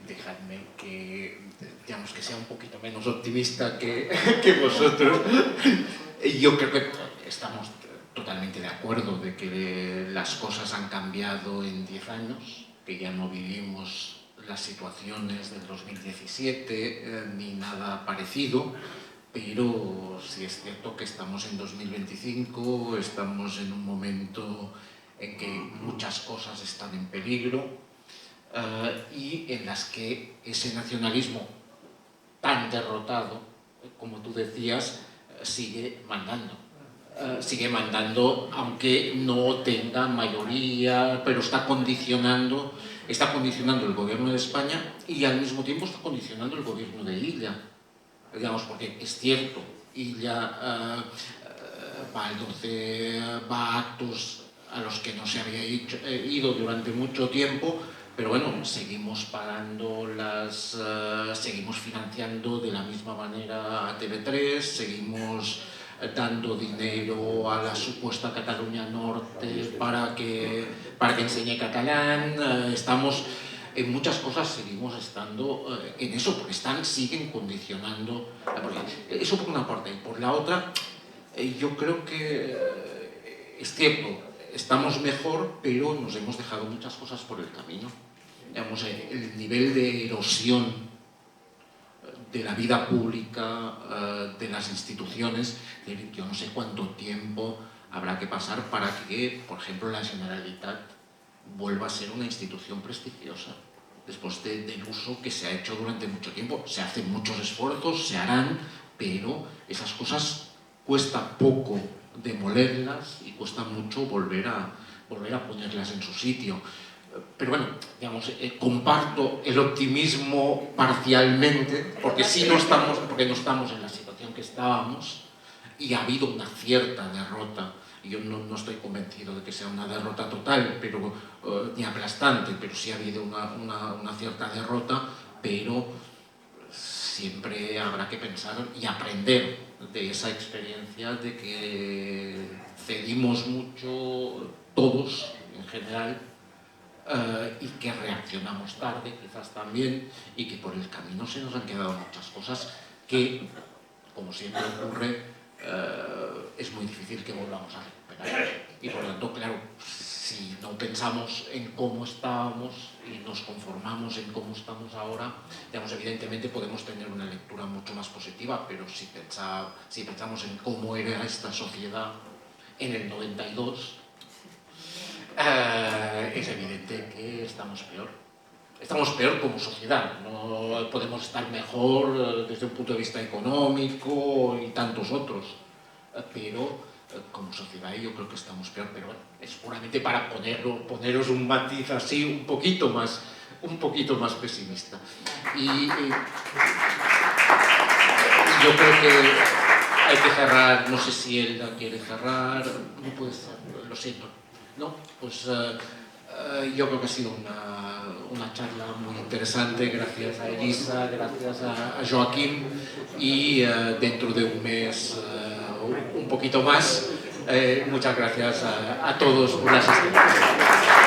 dejadme que, digamos, que sea un poquito menos optimista que vosotros. Yo creo que estamos totalmente de acuerdo de que las cosas han cambiado en 10 años, que ya no vivimos las situaciones del 2017 ni nada parecido, pero sí es cierto que estamos en 2025, estamos en un momento en que muchas cosas están en peligro y en las que ese nacionalismo tan derrotado, como tú decías, sigue mandando. Sigue mandando, aunque no tenga mayoría, pero está condicionando el gobierno de España y al mismo tiempo está condicionando el gobierno de Illa. Digamos, porque es cierto, Illa va al 12, va a actos a los que no se había ido durante mucho tiempo, pero bueno, seguimos pagando seguimos financiando de la misma manera a TV3, seguimos dando dinero a la supuesta Cataluña Norte para que enseñe catalán, estamos en muchas cosas, seguimos estando en eso, porque siguen condicionando, eso por una parte, y por la otra, yo creo que es cierto, estamos mejor, pero nos hemos dejado muchas cosas por el camino. Digamos, el nivel de erosión de la vida pública, de las instituciones, yo no sé cuánto tiempo habrá que pasar para que, por ejemplo, la Generalitat vuelva a ser una institución prestigiosa, después del uso que se ha hecho durante mucho tiempo. Se hacen muchos esfuerzos, se harán, pero esas cosas cuesta poco demolerlas y cuesta mucho volver a ponerlas en su sitio. Pero bueno, digamos, comparto el optimismo parcialmente, porque no estamos en la situación que estábamos y ha habido una cierta derrota. Yo no estoy convencido de que sea una derrota total, pero ni aplastante, pero sí ha habido una cierta derrota, pero siempre habrá que pensar y aprender de esa experiencia de que cedimos mucho todos, en general, y que reaccionamos tarde, quizás también, y que por el camino se nos han quedado muchas cosas que, como siempre ocurre, es muy difícil que volvamos a recuperar. Y por lo tanto, claro, si no pensamos en cómo estábamos y nos conformamos en cómo estamos ahora, digamos, evidentemente podemos tener una lectura mucho más positiva, pero si pensamos en cómo era esta sociedad en el 92, es evidente que estamos peor. Estamos peor como sociedad, no podemos estar mejor desde un punto de vista económico y tantos otros, pero como sociedad yo creo que estamos peor, pero bueno, es puramente para poneros un matiz así un poquito más pesimista. Y yo creo que hay que cerrar, no sé si él quiere cerrar, no puede ser, lo siento, ¿no? Pues yo creo que ha sido una charla muy interesante, gracias a Elisa, gracias a Joaquín, y dentro de un mes un poquito más, muchas gracias a todos por la asistencia.